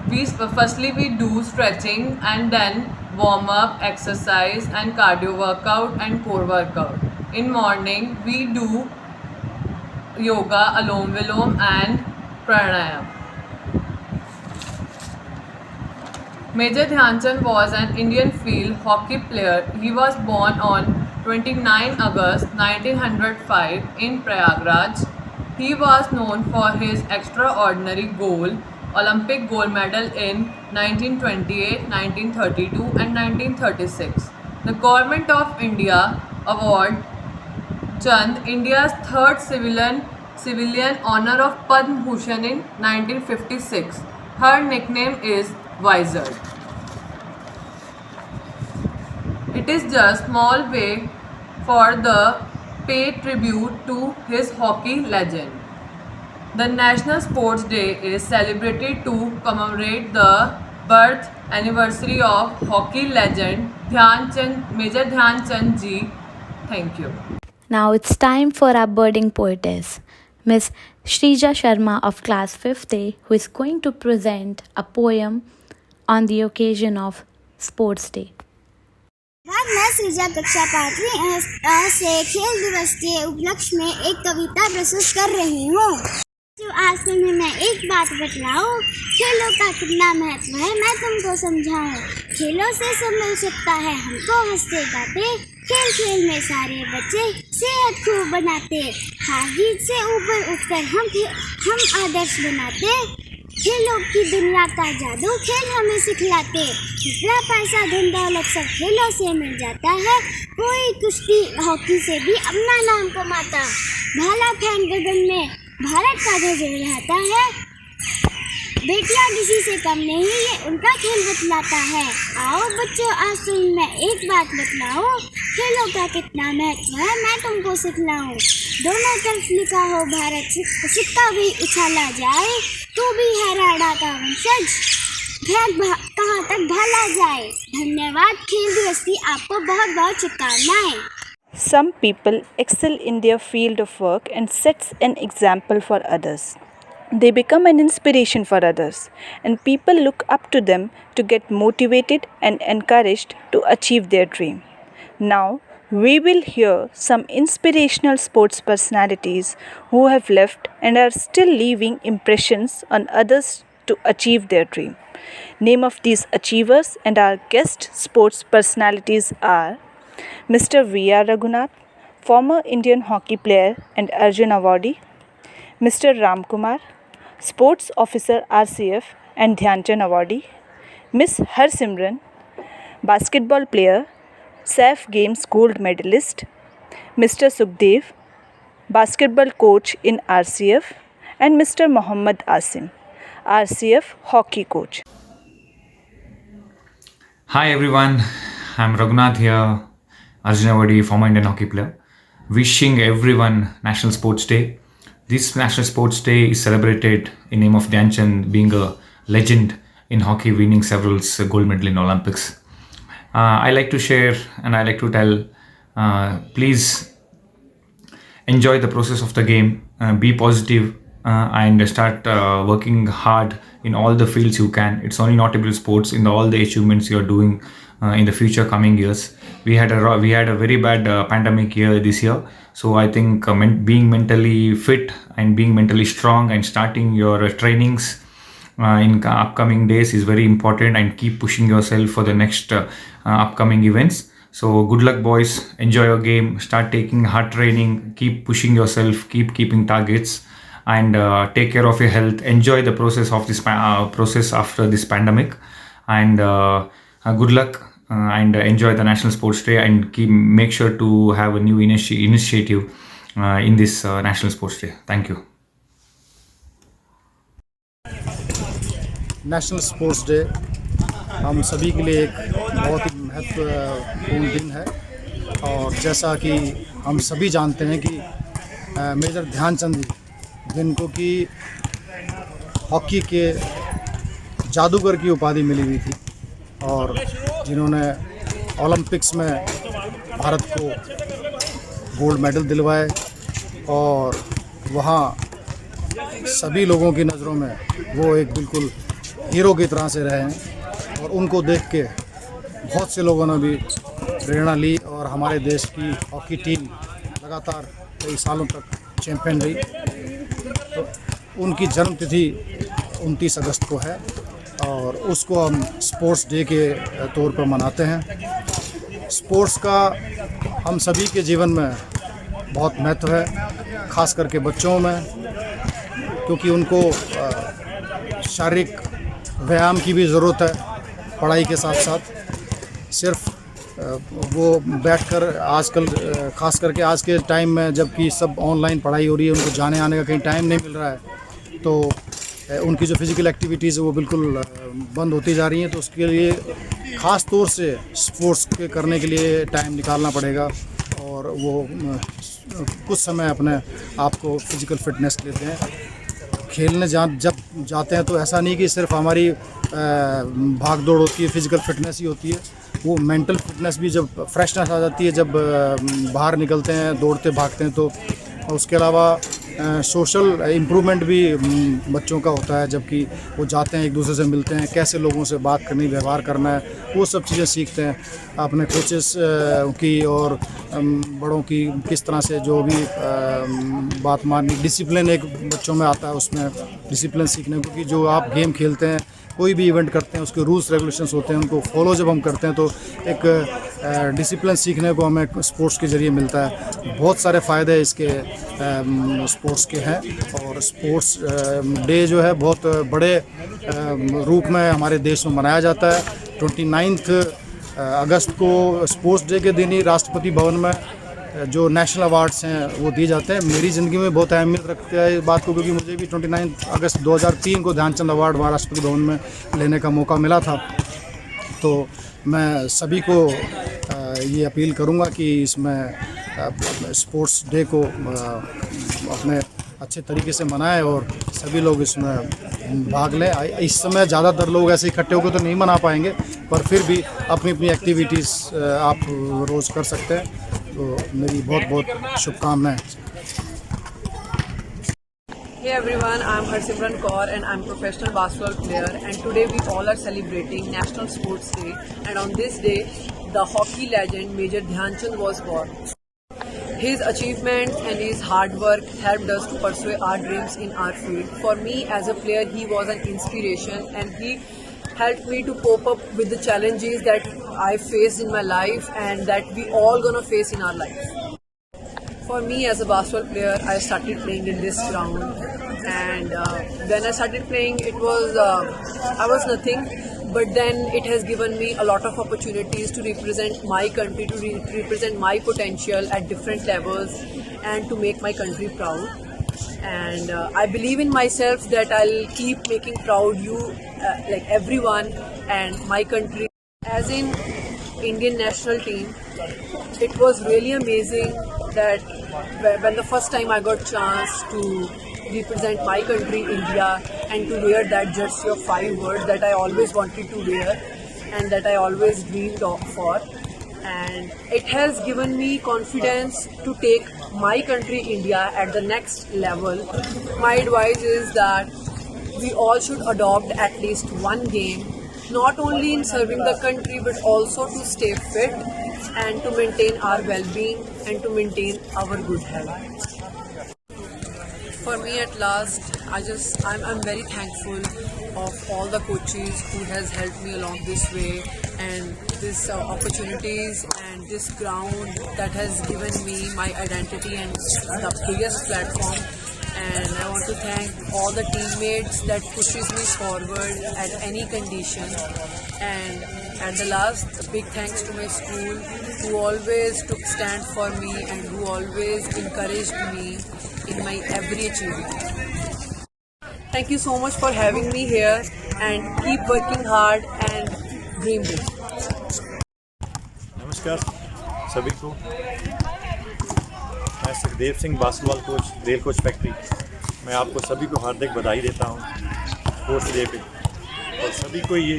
Firstly we do stretching and then warm up, exercise and cardio workout and core workout. In morning we do yoga, alom vilom and pranayam. Major Dhyan Chand was an Indian field hockey player. He was born on 29 August 1905 in Prayagraj. He was known for his extraordinary goal, Olympic gold medal in 1928, 1932 and 1936. The Government of India awarded Chand India's third civilian honor of Padma Bhushan in 1956. Her nickname is wizard. It is just small way for the pay tribute to his hockey legend. The National Sports Day is celebrated to commemorate the birth anniversary of hockey legend Major Dhyan Chand ji. Thank you. Now it's time for our budding poetess, Miss Shrija Sharma of class 5th A, who is going to present a poem on the occasion of Sports Day. मैं सृजा कक्षा 5वीं से खेल दिवस के उपलक्ष्य में एक कविता प्रस्तुत कर रही हूँ। जो आज तुम्हें मैं एक बात बतलाऊं, खेलों का कितना महत्व है मैं तुमको समझाऊं। खेलों से सब मिल सकता है हमको हंसते गाते, खेल खेल में सारे बच्चे सेहत खूब बनाते, हार जीत से ऊपर उठकर हम आदर्श बनाते। खेलों की दुनिया का जादू खेल हमें सिखलाते, जितना पैसा धन दौलत सब खेलों से मिल जाता है। कोई कुश्ती हॉकी से भी अपना नाम कमाता, भाला फेंक गगन में भारत का ध्वज लहराता है। बेटियां किसी से कम नहीं, ये उनका खेल बतलाता है। आओ बच्चों आज तुम मैं एक बात बतलाऊं, खेलों का कितना महत्व है मैं तुमको सिखलाऊं। दोनों तरफ लिखा हो भारत, सिक्का भी उछाला जाए, तू भी है राणा का वंशज, कहाँ तक भाला जाए। धन्यवाद। खेल दिवस की आपको बहुत बहुत शुभकामनाएं। Some people excel in their field of work and sets an example for others. They become an inspiration for others, and people look up to them to get motivated and encouraged to achieve their dream. Now, we will hear some inspirational sports personalities who have left and are still leaving impressions on others to achieve their dream. Name of these achievers and our guest sports personalities are Mr. V.R. Raghunath, former Indian hockey player and Arjun awardee; Mr. Ram Kumar, sports officer RCF and Dhyan Chand awardee; Miss Harsimran, basketball player, SAF Games gold medalist; Mr. Sukhdev, basketball coach in RCF; and Mr. Mohammad Asim, RCF hockey coach. Hi everyone, I'm Raghunath here, Arjun Awardee, former Indian hockey player. Wishing everyone National Sports Day. This National Sports Day is celebrated in name of Dhyan Chand being a legend in hockey, winning several gold medals in Olympics. I like to share and I like to tell, please enjoy the process of the game, be positive, and start working hard in all the fields you can. It's only not about sports, in all the achievements you're doing in the future coming years. We had a very bad pandemic year this year, so I think being mentally fit and being mentally strong and starting your trainings in upcoming days is very important, and keep pushing yourself for the next upcoming events. So good luck boys, enjoy your game, start taking hard training, keep pushing yourself, keep keeping targets, and take care of your health. Enjoy the process of this process after this pandemic, and good luck. And enjoy the National Sports Day, and make sure to have a new initiative in this National Sports Day. Thank you. National sports day हम सभी के लिए एक बहुत ही महत्वपूर्ण दिन है, और जैसा कि हम सभी जानते हैं कि मेजर ध्यानचंद जी, जिनको कि हॉकी के जादूगर की उपाधि मिली हुई थी, और जिन्होंने ओलंपिक्स में भारत को गोल्ड मेडल दिलवाए, और वहाँ सभी लोगों की नज़रों में वो एक बिल्कुल हीरो की तरह से रहे हैं, और उनको देख के बहुत से लोगों ने भी प्रेरणा ली, और हमारे देश की हॉकी टीम लगातार कई सालों तक चैंपियन रही। तो उनकी जन्मतिथि 29 अगस्त को है, और उसको हम स्पोर्ट्स डे के तौर पर मनाते हैं। स्पोर्ट्स का हम सभी के जीवन में बहुत महत्व है, ख़ास करके बच्चों में, क्योंकि उनको शारीरिक व्यायाम की भी ज़रूरत है पढ़ाई के साथ साथ। सिर्फ वो बैठकर आजकल ख़ास करके आज के टाइम में, जबकि सब ऑनलाइन पढ़ाई हो रही है, उनको जाने आने का कहीं टाइम नहीं मिल रहा है, तो उनकी जो फिज़िकल एक्टिविटीज़ है वो बिल्कुल बंद होती जा रही हैं। तो उसके लिए ख़ास तौर से स्पोर्ट्स के करने के लिए टाइम निकालना पड़ेगा और वो कुछ समय अपने आप को फिज़िकल फिटनेस लेते हैं। खेलने जब जाते हैं तो ऐसा नहीं कि सिर्फ हमारी भाग दौड़ होती है, फिज़िकल फिटनेस ही होती है, वो मेंटल फिटनेस भी जब फ्रेशनेस आ जाती है जब बाहर निकलते हैं, दौड़ते भागते हैं। तो उसके अलावा सोशल इम्प्रूवमेंट भी बच्चों का होता है, जबकि वो जाते हैं, एक दूसरे से मिलते हैं, कैसे लोगों से बात करनी, व्यवहार करना है, वो सब चीज़ें सीखते हैं। अपने कोचेस की और बड़ों की किस तरह से जो भी बात माननी, डिसिप्लिन एक बच्चों में आता है, उसमें डिसिप्लिन सीखने को कि जो आप गेम खेलते हैं, कोई भी इवेंट करते हैं, उसके रूल्स रेगुलेशंस होते हैं, उनको फॉलो जब हम करते हैं तो एक डिसिप्लिन सीखने को हमें स्पोर्ट्स के ज़रिए मिलता है। बहुत सारे फ़ायदे इसके स्पोर्ट्स के हैं और स्पोर्ट्स डे जो है बहुत बड़े रूप में हमारे देश में मनाया जाता है। 29 अगस्त को स्पोर्ट्स डे के दिन ही राष्ट्रपति भवन में जो नेशनल अवार्ड्स हैं वो दिए जाते हैं। मेरी ज़िंदगी में बहुत अहमियत रखता है इस बात को, क्योंकि मुझे भी 29 अगस्त 2003 को ध्यानचंद अवार्ड वहाँ राष्ट्रपति भवन में लेने का मौका मिला था। तो मैं सभी को ये अपील करूँगा कि इसमें स्पोर्ट्स डे को अपने अच्छे तरीके से मनाएं और सभी लोग इसमें भाग लें। इस समय ज़्यादातर लोग ऐसे इकट्ठे होकर तो नहीं मना पाएंगे, पर फिर भी अपनी अपनी एक्टिविटीज़ आप रोज़ कर सकते हैं। तो मेरी बहुत बहुत शुभकामनाएं। Hey everyone, I'm Harsimran Kaur and I'm a professional basketball player, and today we all are celebrating National Sports Day, and on this day the hockey legend Major Dhyan Chand was born. His achievements and his hard work helped us to pursue our dreams in our field. For me as a player, he was an inspiration and he helped me to cope up with the challenges that I faced in my life and that we all gonna face in our life. For me as a basketball player, I started playing in this ground, and when I started playing, it was I was nothing, but then it has given me a lot of opportunities to represent my country, to represent my potential at different levels, and to make my country proud. And I believe in myself that I'll keep making proud you, like everyone, and my country. As in Indian national team, it was really amazing that when the first time I got chance to represent my country, India, and to wear that jersey of 5 words that I always wanted to wear and that I always dreamed of for, and it has given me confidence to take my country, India, at the next level. My advice is that we all should adopt at least one game, not only in serving the country but also to stay fit and to maintain our well-being and to maintain our good health. For me, at last, I'm very thankful of all the coaches who has helped me along this way, and this opportunities and this ground that has given me my identity and the biggest platform. And I want to thank all the teammates that pushes me forward at any condition. And at the last, a big thanks to my school who always took stand for me and who always encouraged me in my every achievement. Thank you so much for having me here, and keep working hard and dream big. नमस्कार सभी को, मैं Sukhdev Singh basketball coach, rail coach factory. मैं आपको सभी को हार्दिक बधाई देता हूँ स्पोर्ट्स डे पे, और सभी को ये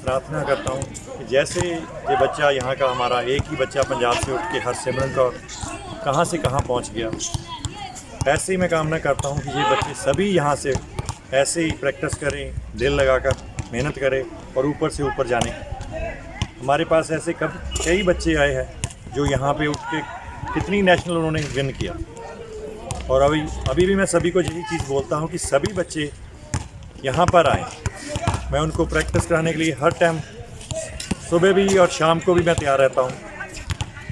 प्रार्थना करता हूँ कि जैसे ये बच्चा यहाँ का हमारा एक ही बच्चा पंजाब से उठ के हरसिमरन कौर कहाँ से कहाँ पहुँच गया, ऐसे ही मैं कामना करता हूँ कि ये बच्चे सभी यहाँ से ऐसे ही प्रैक्टिस करें, दिल लगाकर मेहनत करें और ऊपर से ऊपर जाने। हमारे पास ऐसे कई बच्चे आए हैं जो यहाँ पे उठ के कितनी नेशनल उन्होंने विन किया, और अभी भी मैं सभी को यही चीज़ बोलता हूँ कि सभी बच्चे यहाँ पर आए। मैं उनको प्रैक्टिस कराने के लिए हर टाइम सुबह भी और शाम को भी मैं तैयार रहता हूँ।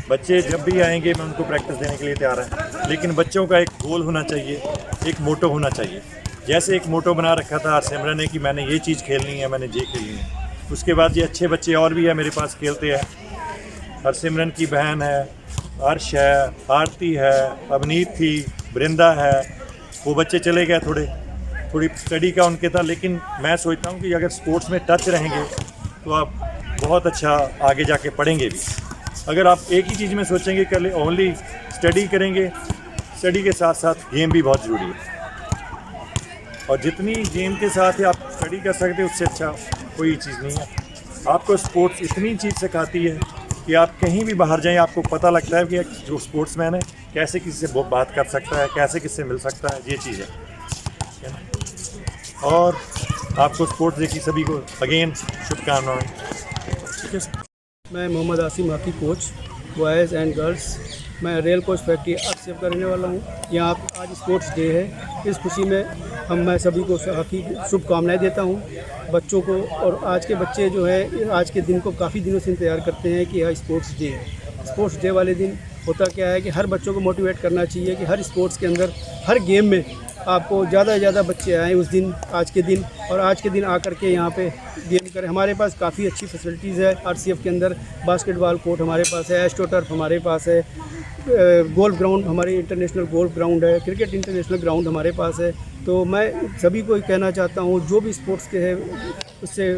बच्चे जब भी आएंगे मैं उनको प्रैक्टिस देने के लिए तैयार है, लेकिन बच्चों का एक गोल होना चाहिए, एक मोटो होना चाहिए। जैसे एक मोटो बना रखा था सिमरन ने कि मैंने ये चीज़ खेलनी है, मैंने ये खेलनी है। उसके बाद ये अच्छे बच्चे और भी है मेरे पास खेलते हैं। हरसिमरन की बहन है, अर्श है, आरती है, अवनीत थी, वृंदा है। वो बच्चे चले गए थोड़े, थोड़ी स्टडी का उनके था, लेकिन मैं सोचता हूँ कि अगर स्पोर्ट्स में टच रहेंगे तो आप बहुत अच्छा आगे जाके पढ़ेंगे भी। अगर आप एक ही चीज़ में सोचेंगे कि ओनली स्टडी करेंगे, स्टडी के साथ साथ गेम भी बहुत ज़रूरी है, और जितनी गेम के साथ ही आप स्टडी कर सकते हैं उससे अच्छा कोई चीज़ नहीं है। आपको स्पोर्ट्स इतनी चीज़ सिखाती है कि आप कहीं भी बाहर जाएं आपको पता लगता है कि जो स्पोर्ट्समैन है कैसे किसी से बात कर सकता है, कैसे किससे मिल सकता है, ये चीज़ है ना। और आपको स्पोर्ट्स डे की सभी को अगेन शुभकामनाएं। ठीक है सर। मैं Mohammad Asim hockey coach boys and girls, मैं रेल कोच फैक्ट्री आरसीएफ का रहने वाला हूँ। यहाँ आज स्पोर्ट्स डे है, इस खुशी में मैं सभी को हॉकी शुभकामनाएं देता हूँ बच्चों को। और आज के बच्चे जो है आज के दिन को काफ़ी दिनों से इंतज़ार करते हैं कि यह स्पोर्ट्स डे है। स्पोर्ट्स डे वाले दिन होता क्या है कि हर बच्चों को मोटिवेट करना चाहिए कि हर स्पोर्ट्स के अंदर हर गेम में आपको ज़्यादा से ज़्यादा बच्चे आएँ उस दिन, आज के दिन, और आज के दिन आकर के यहाँ पे गेम करें। हमारे पास काफ़ी अच्छी फैसिलिटीज़ है आरसीएफ के अंदर। बास्केटबॉल कोर्ट हमारे पास है, एस्ट्रोटर्फ हमारे पास है, गोल्फ ग्राउंड हमारे इंटरनेशनल गोल्फ ग्राउंड है, क्रिकेट इंटरनेशनल ग्राउंड हमारे पास है। तो मैं सभी को कहना चाहता हूँ जो भी स्पोर्ट्स के हैं उससे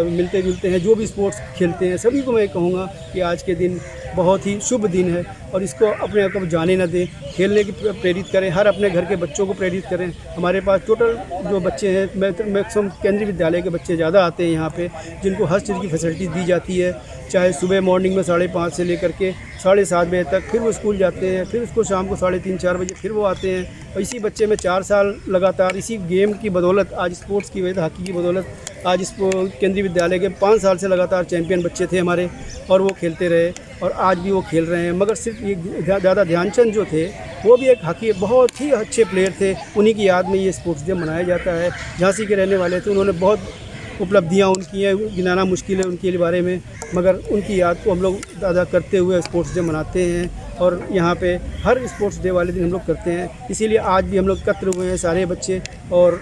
मिलते जुलते हैं, जो भी स्पोर्ट्स खेलते हैं, सभी को मैं कहूँगा कि आज के दिन बहुत ही शुभ दिन है और इसको अपने आप को जाने न दें, खेलने की प्रेरित करें, हर अपने घर के बच्चों को प्रेरित करें। हमारे पास टोटल जो बच्चे हैं मैक्सिमम केंद्रीय विद्यालय के बच्चे ज़्यादा आते हैं यहाँ पे, जिनको हर चीज़ की फैसिलिटी दी जाती है, चाहे सुबह मॉर्निंग में 5:30 से लेकर के 7:30 बजे तक, फिर वो स्कूल जाते हैं, फिर उसको शाम को 3:30-4 बजे फिर वो आते हैं। और इसी बच्चे में 4 साल लगातार इसी गेम की बदौलत, आज स्पोर्ट्स की वजह हॉकी की बदौलत, आज इस केंद्रीय विद्यालय के 5 साल से लगातार चैंपियन बच्चे थे हमारे, और वो खेलते रहे और आज भी वो खेल रहे हैं। मगर सिर्फ ये ज़्यादा ध्यानचंद जो थे वो भी एक हॉकी बहुत ही अच्छे प्लेयर थे, उन्हीं की याद में ये स्पोर्ट्स डे मनाया जाता है। झांसी के रहने वाले थे, उन्होंने बहुत उपलब्धियां उनकी हैं, गिनाना मुश्किल है उनके बारे में, मगर उनकी याद को हम लोग अदा करते हुए स्पोर्ट्स डे मनाते हैं। और यहाँ पे हर स्पोर्ट्स डे वाले दिन हम लोग करते हैं, इसीलिए आज भी हम लोग एकत्र हुए हैं सारे बच्चे, और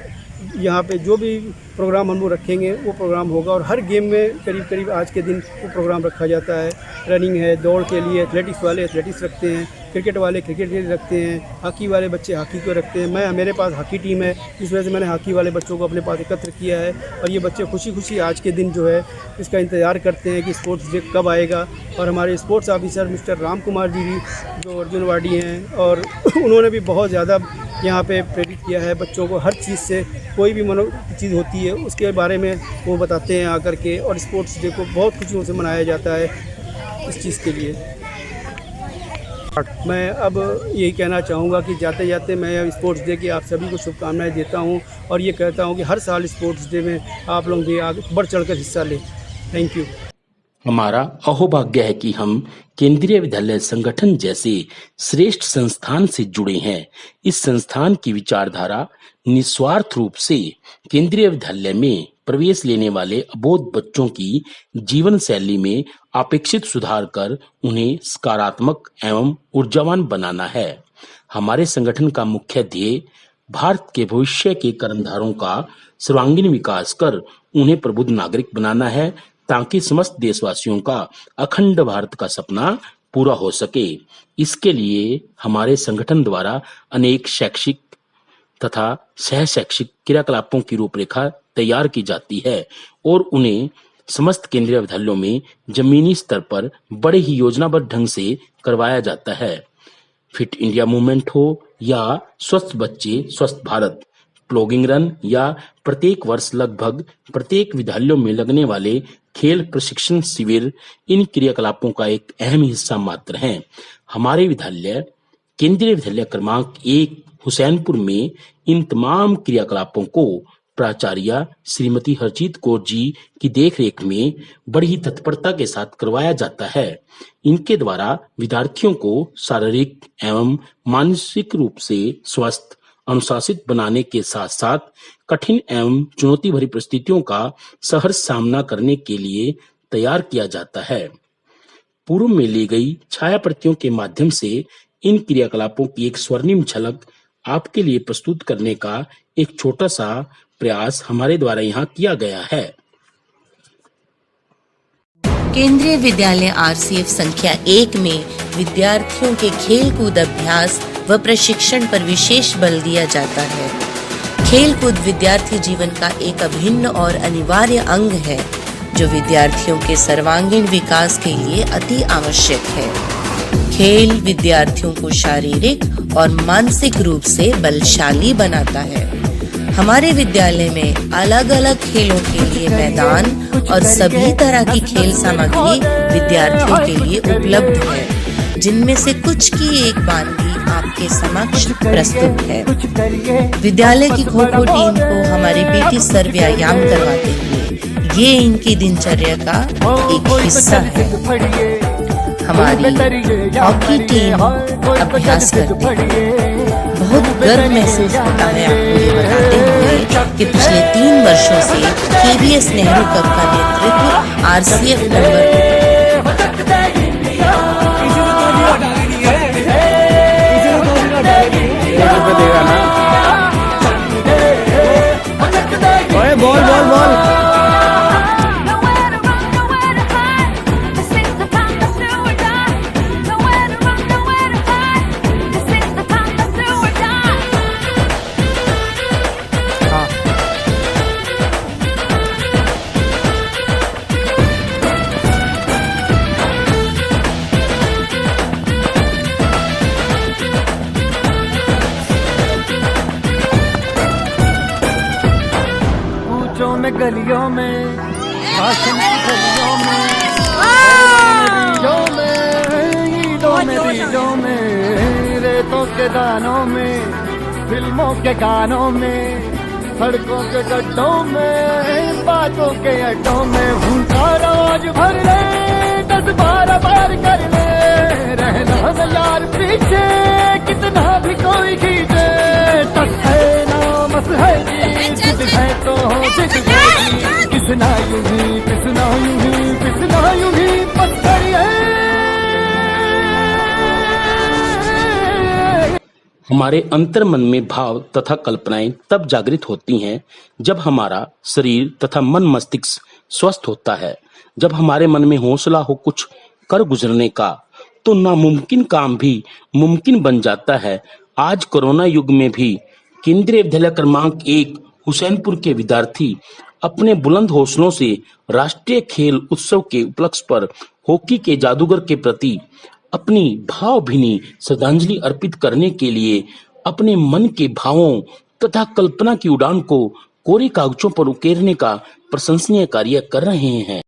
यहाँ पे जो भी प्रोग्राम हम लोग रखेंगे वो प्रोग्राम होगा। और हर गेम में करीब करीब आज के दिन वो प्रोग्राम रखा जाता है। रनिंग है, दौड़ के लिए एथलेटिक्स वाले एथलेटिक्स रखते हैं, क्रिकेट वाले क्रिकेट के लिए रखते हैं, हॉकी वाले बच्चे हॉकी को रखते हैं। मेरे पास हॉकी टीम है, इस वजह से मैंने हॉकी वाले बच्चों को अपने पास एकत्र किया है। और ये बच्चे खुशी खुशी आज के दिन जो है इसका इंतज़ार करते हैं कि स्पोर्ट्स डे कब आएगा। और हमारे sports officer mister Ram Kumar ji भी जो अर्जुनवाड़ी हैं, और उन्होंने भी बहुत ज़्यादा यहाँ पे प्रेरित किया है बच्चों को। हर चीज़ से कोई भी चीज़ होती है उसके बारे में वो बताते हैं आकर के, और स्पोर्ट्स डे को बहुत खुशियों से मनाया जाता है इस चीज़ के लिए। मैं अब यही कहना चाहूँगा कि जाते जाते मैं स्पोर्ट्स डे की आप सभी को शुभकामनाएं देता हूँ, और ये कहता हूँ कि हर साल स्पोर्ट्स डे में आप लोग भी आगे बढ़ चढ़ कर हिस्सा लें। Thank you. हमारा अहोभाग्य है कि हम केंद्रीय विद्यालय संगठन जैसे श्रेष्ठ संस्थान से जुड़े हैं। इस संस्थान की विचारधारा निस्वार्थ रूप से केंद्रीय विद्यालय में प्रवेश लेने वाले अबोध बच्चों की जीवन शैली में अपेक्षित सुधार कर उन्हें सकारात्मक एवं ऊर्जावान बनाना है। हमारे संगठन का मुख्य ध्येय भारत के भविष्य के कर्णधारों का सर्वांगीण विकास कर उन्हें प्रबुद्ध नागरिक बनाना है, ताकि समस्त देशवासियों का अखंड भारत का सपना पूरा हो सके। इसके लिए हमारे संगठन द्वारा अनेक शैक्षिक तथा सह शैक्षिक क्रियाकलापों की रूपरेखा तैयार की जाती है और उन्हें समस्त केंद्रीय विद्यालयों में जमीनी स्तर पर बड़े ही योजनाबद्ध ढंग से करवाया जाता है। फिट इंडिया मूवमेंट हो या स्वस्थ बच्चे स्वस्थ भारत, प्लॉगिंग रन या प्रत्येक वर्ष लगभग प्रत्येक विद्यालयों में लगने वाले खेल प्रशिक्षण शिविर, इन क्रियाकलापों का एक अहम हिस्सा मात्र हैं। हमारे विद्यालय केंद्रीय विद्यालय क्रमांक 1 हुसैनपुर में इन तमाम क्रियाकलापों को प्राचार्य श्रीमती हरजीत कौर जी की देखरेख में बड़ी ही तत्परता के साथ करवाया जाता है। इनके द्वारा विद्यार्थियों को शारीरिक एवं मानसिक रूप से स्वस्थ अनुशासित बनाने के साथ साथ कठिन एवं चुनौती भरी परिस्थितियों का सहर्ष सामना करने के लिए तैयार किया जाता है। पूर्व में ली गई छाया प्रतियों के माध्यम से इन क्रियाकलापों की एक स्वर्णिम झलक आपके लिए प्रस्तुत करने का एक छोटा सा प्रयास हमारे द्वारा यहाँ किया गया है। केंद्रीय विद्यालय आरसीएफ संख्या 1 में विद्यार्थियों के खेल कूद अभ्यास व प्रशिक्षण पर विशेष बल दिया जाता है। खेलकूद विद्यार्थी जीवन का एक अभिन्न और अनिवार्य अंग है जो विद्यार्थियों के सर्वांगीण विकास के लिए अति आवश्यक है। खेल विद्यार्थियों को शारीरिक और मानसिक रूप से बलशाली बनाता है। हमारे विद्यालय में अलग अलग खेलों के लिए मैदान और सभी तरह की खेल सामग्री विद्यार्थियों के लिए उपलब्ध है, जिनमें से कुछ की एक बानगी आपके समक्ष प्रस्तुत है। विद्यालय की खो-खो टीम को हमारे पीटी सर व्यायाम करवाते हुए ये इनकी दिनचर्या का एक हिस्सा है। हमारी हॉकी टीम अभ्यास करती है। बहुत गर्व महसूस होता है आपको ये बताते हुए कि पिछले 3 वर्षों से KVS नेहरू कप का नेतृत्व RCF नंबर में गलियों में भाषण की गलियों में ईदों में बीजों में रेतों के दानों में फिल्मों के गानों में सड़कों के गड्ढों में बातों के अड्डों में भूखा रोज भर ले 10-12 बार कर ले रहना न यार पीछे कितना भी कोई खींचे तस है ना मस है जिद है तो जिद है किसना यूं ही किसना यूं ही किसना यूं ही पत्थर है। हमारे अंतर मन में भाव तथा कल्पनाएं तब जागृत होती हैं जब हमारा शरीर तथा मन मस्तिष्क स्वस्थ होता है। जब हमारे मन में हौसला हो कुछ कर गुजरने का, तो नामुमकिन काम भी मुमकिन बन जाता है। आज कोरोना युग में भी केंद्रीय विद्यालय क्रमांक 1 हुसैनपुर के विद्यार्थी अपने बुलंद हौसलों से राष्ट्रीय खेल उत्सव के उपलक्ष्य पर हॉकी के जादूगर के प्रति अपनी भावभीनी श्रद्धांजलि अर्पित करने के लिए अपने मन के भावों तथा कल्पना की उड़ान को कोरे कागजों पर उकेरने का प्रशंसनीय कार्य कर रहे हैं।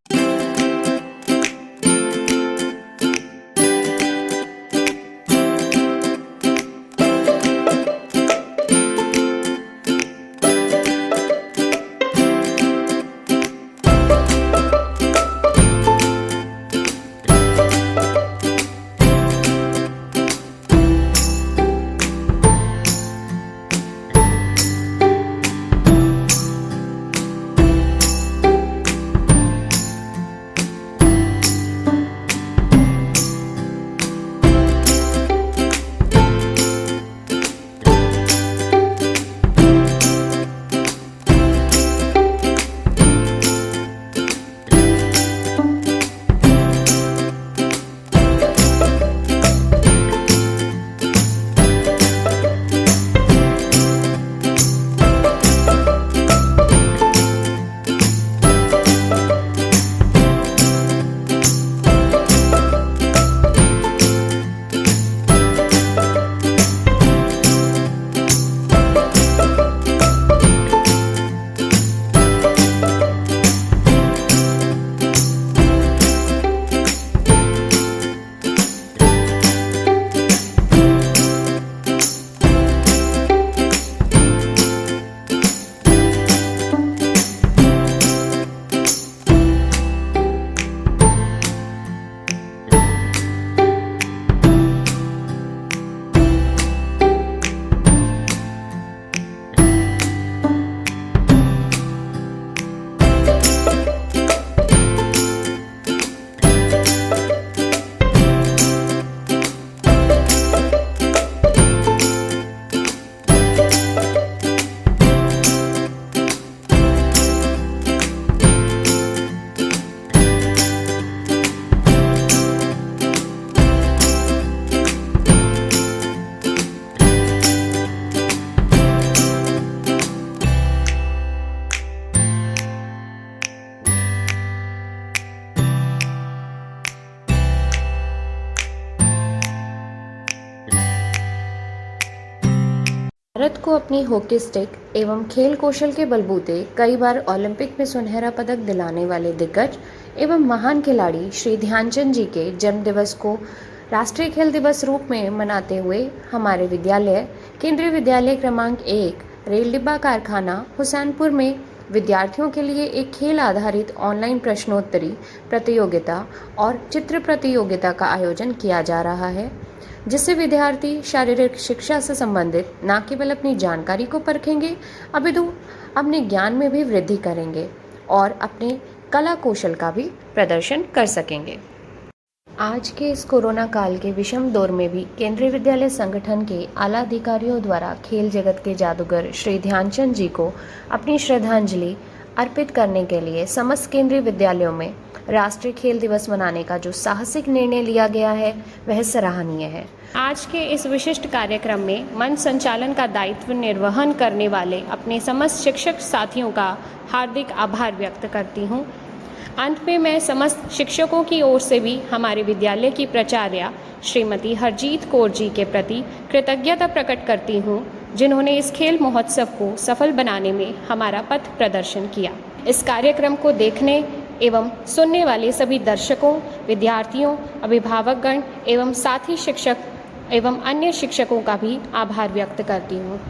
भारत को अपनी हॉकी स्टिक एवं खेल कौशल के बलबूते कई बार ओलंपिक में सुनहरा पदक दिलाने वाले दिग्गज एवं महान खिलाड़ी श्री ध्यानचंद जी के जन्म दिवस को राष्ट्रीय खेल दिवस रूप में मनाते हुए हमारे विद्यालय केंद्रीय विद्यालय क्रमांक 1 रेल डिब्बा कारखाना हुसैनपुर में विद्यार्थियों के लिए एक खेल आधारित ऑनलाइन प्रश्नोत्तरी प्रतियोगिता और चित्र प्रतियोगिता का आयोजन किया जा रहा है, जिससे विद्यार्थी शारीरिक शिक्षा से संबंधित न केवल अपनी जानकारी को परखेंगे अपितु अपने ज्ञान में भी वृद्धि करेंगे और अपने कला कौशल का भी प्रदर्शन कर सकेंगे। आज के इस कोरोना काल के विषम दौर में भी केंद्रीय विद्यालय संगठन के आला अधिकारियों द्वारा खेल जगत के जादूगर श्री ध्यानचंद जी को अपनी श्रद्धांजलि अर्पित करने के लिए समस्त केंद्रीय विद्यालयों में राष्ट्रीय खेल दिवस मनाने का जो साहसिक निर्णय लिया गया है वह सराहनीय है। आज के इस विशिष्ट कार्यक्रम में मंच संचालन का दायित्व निर्वहन करने वाले अपने समस्त शिक्षक साथियों का हार्दिक आभार व्यक्त करती हूँ। अंत में मैं समस्त शिक्षकों की ओर से भी हमारे विद्यालय की प्राचार्या श्रीमती हरजीत कौर जी के प्रति कृतज्ञता प्रकट करती हूँ, जिन्होंने इस खेल महोत्सव को सफल बनाने में हमारा पथ प्रदर्शन किया। इस कार्यक्रम को देखने एवं सुनने वाले सभी दर्शकों, विद्यार्थियों, अभिभावकगण एवं साथी शिक्षक एवं अन्य शिक्षकों का भी आभार व्यक्त करती हूँ।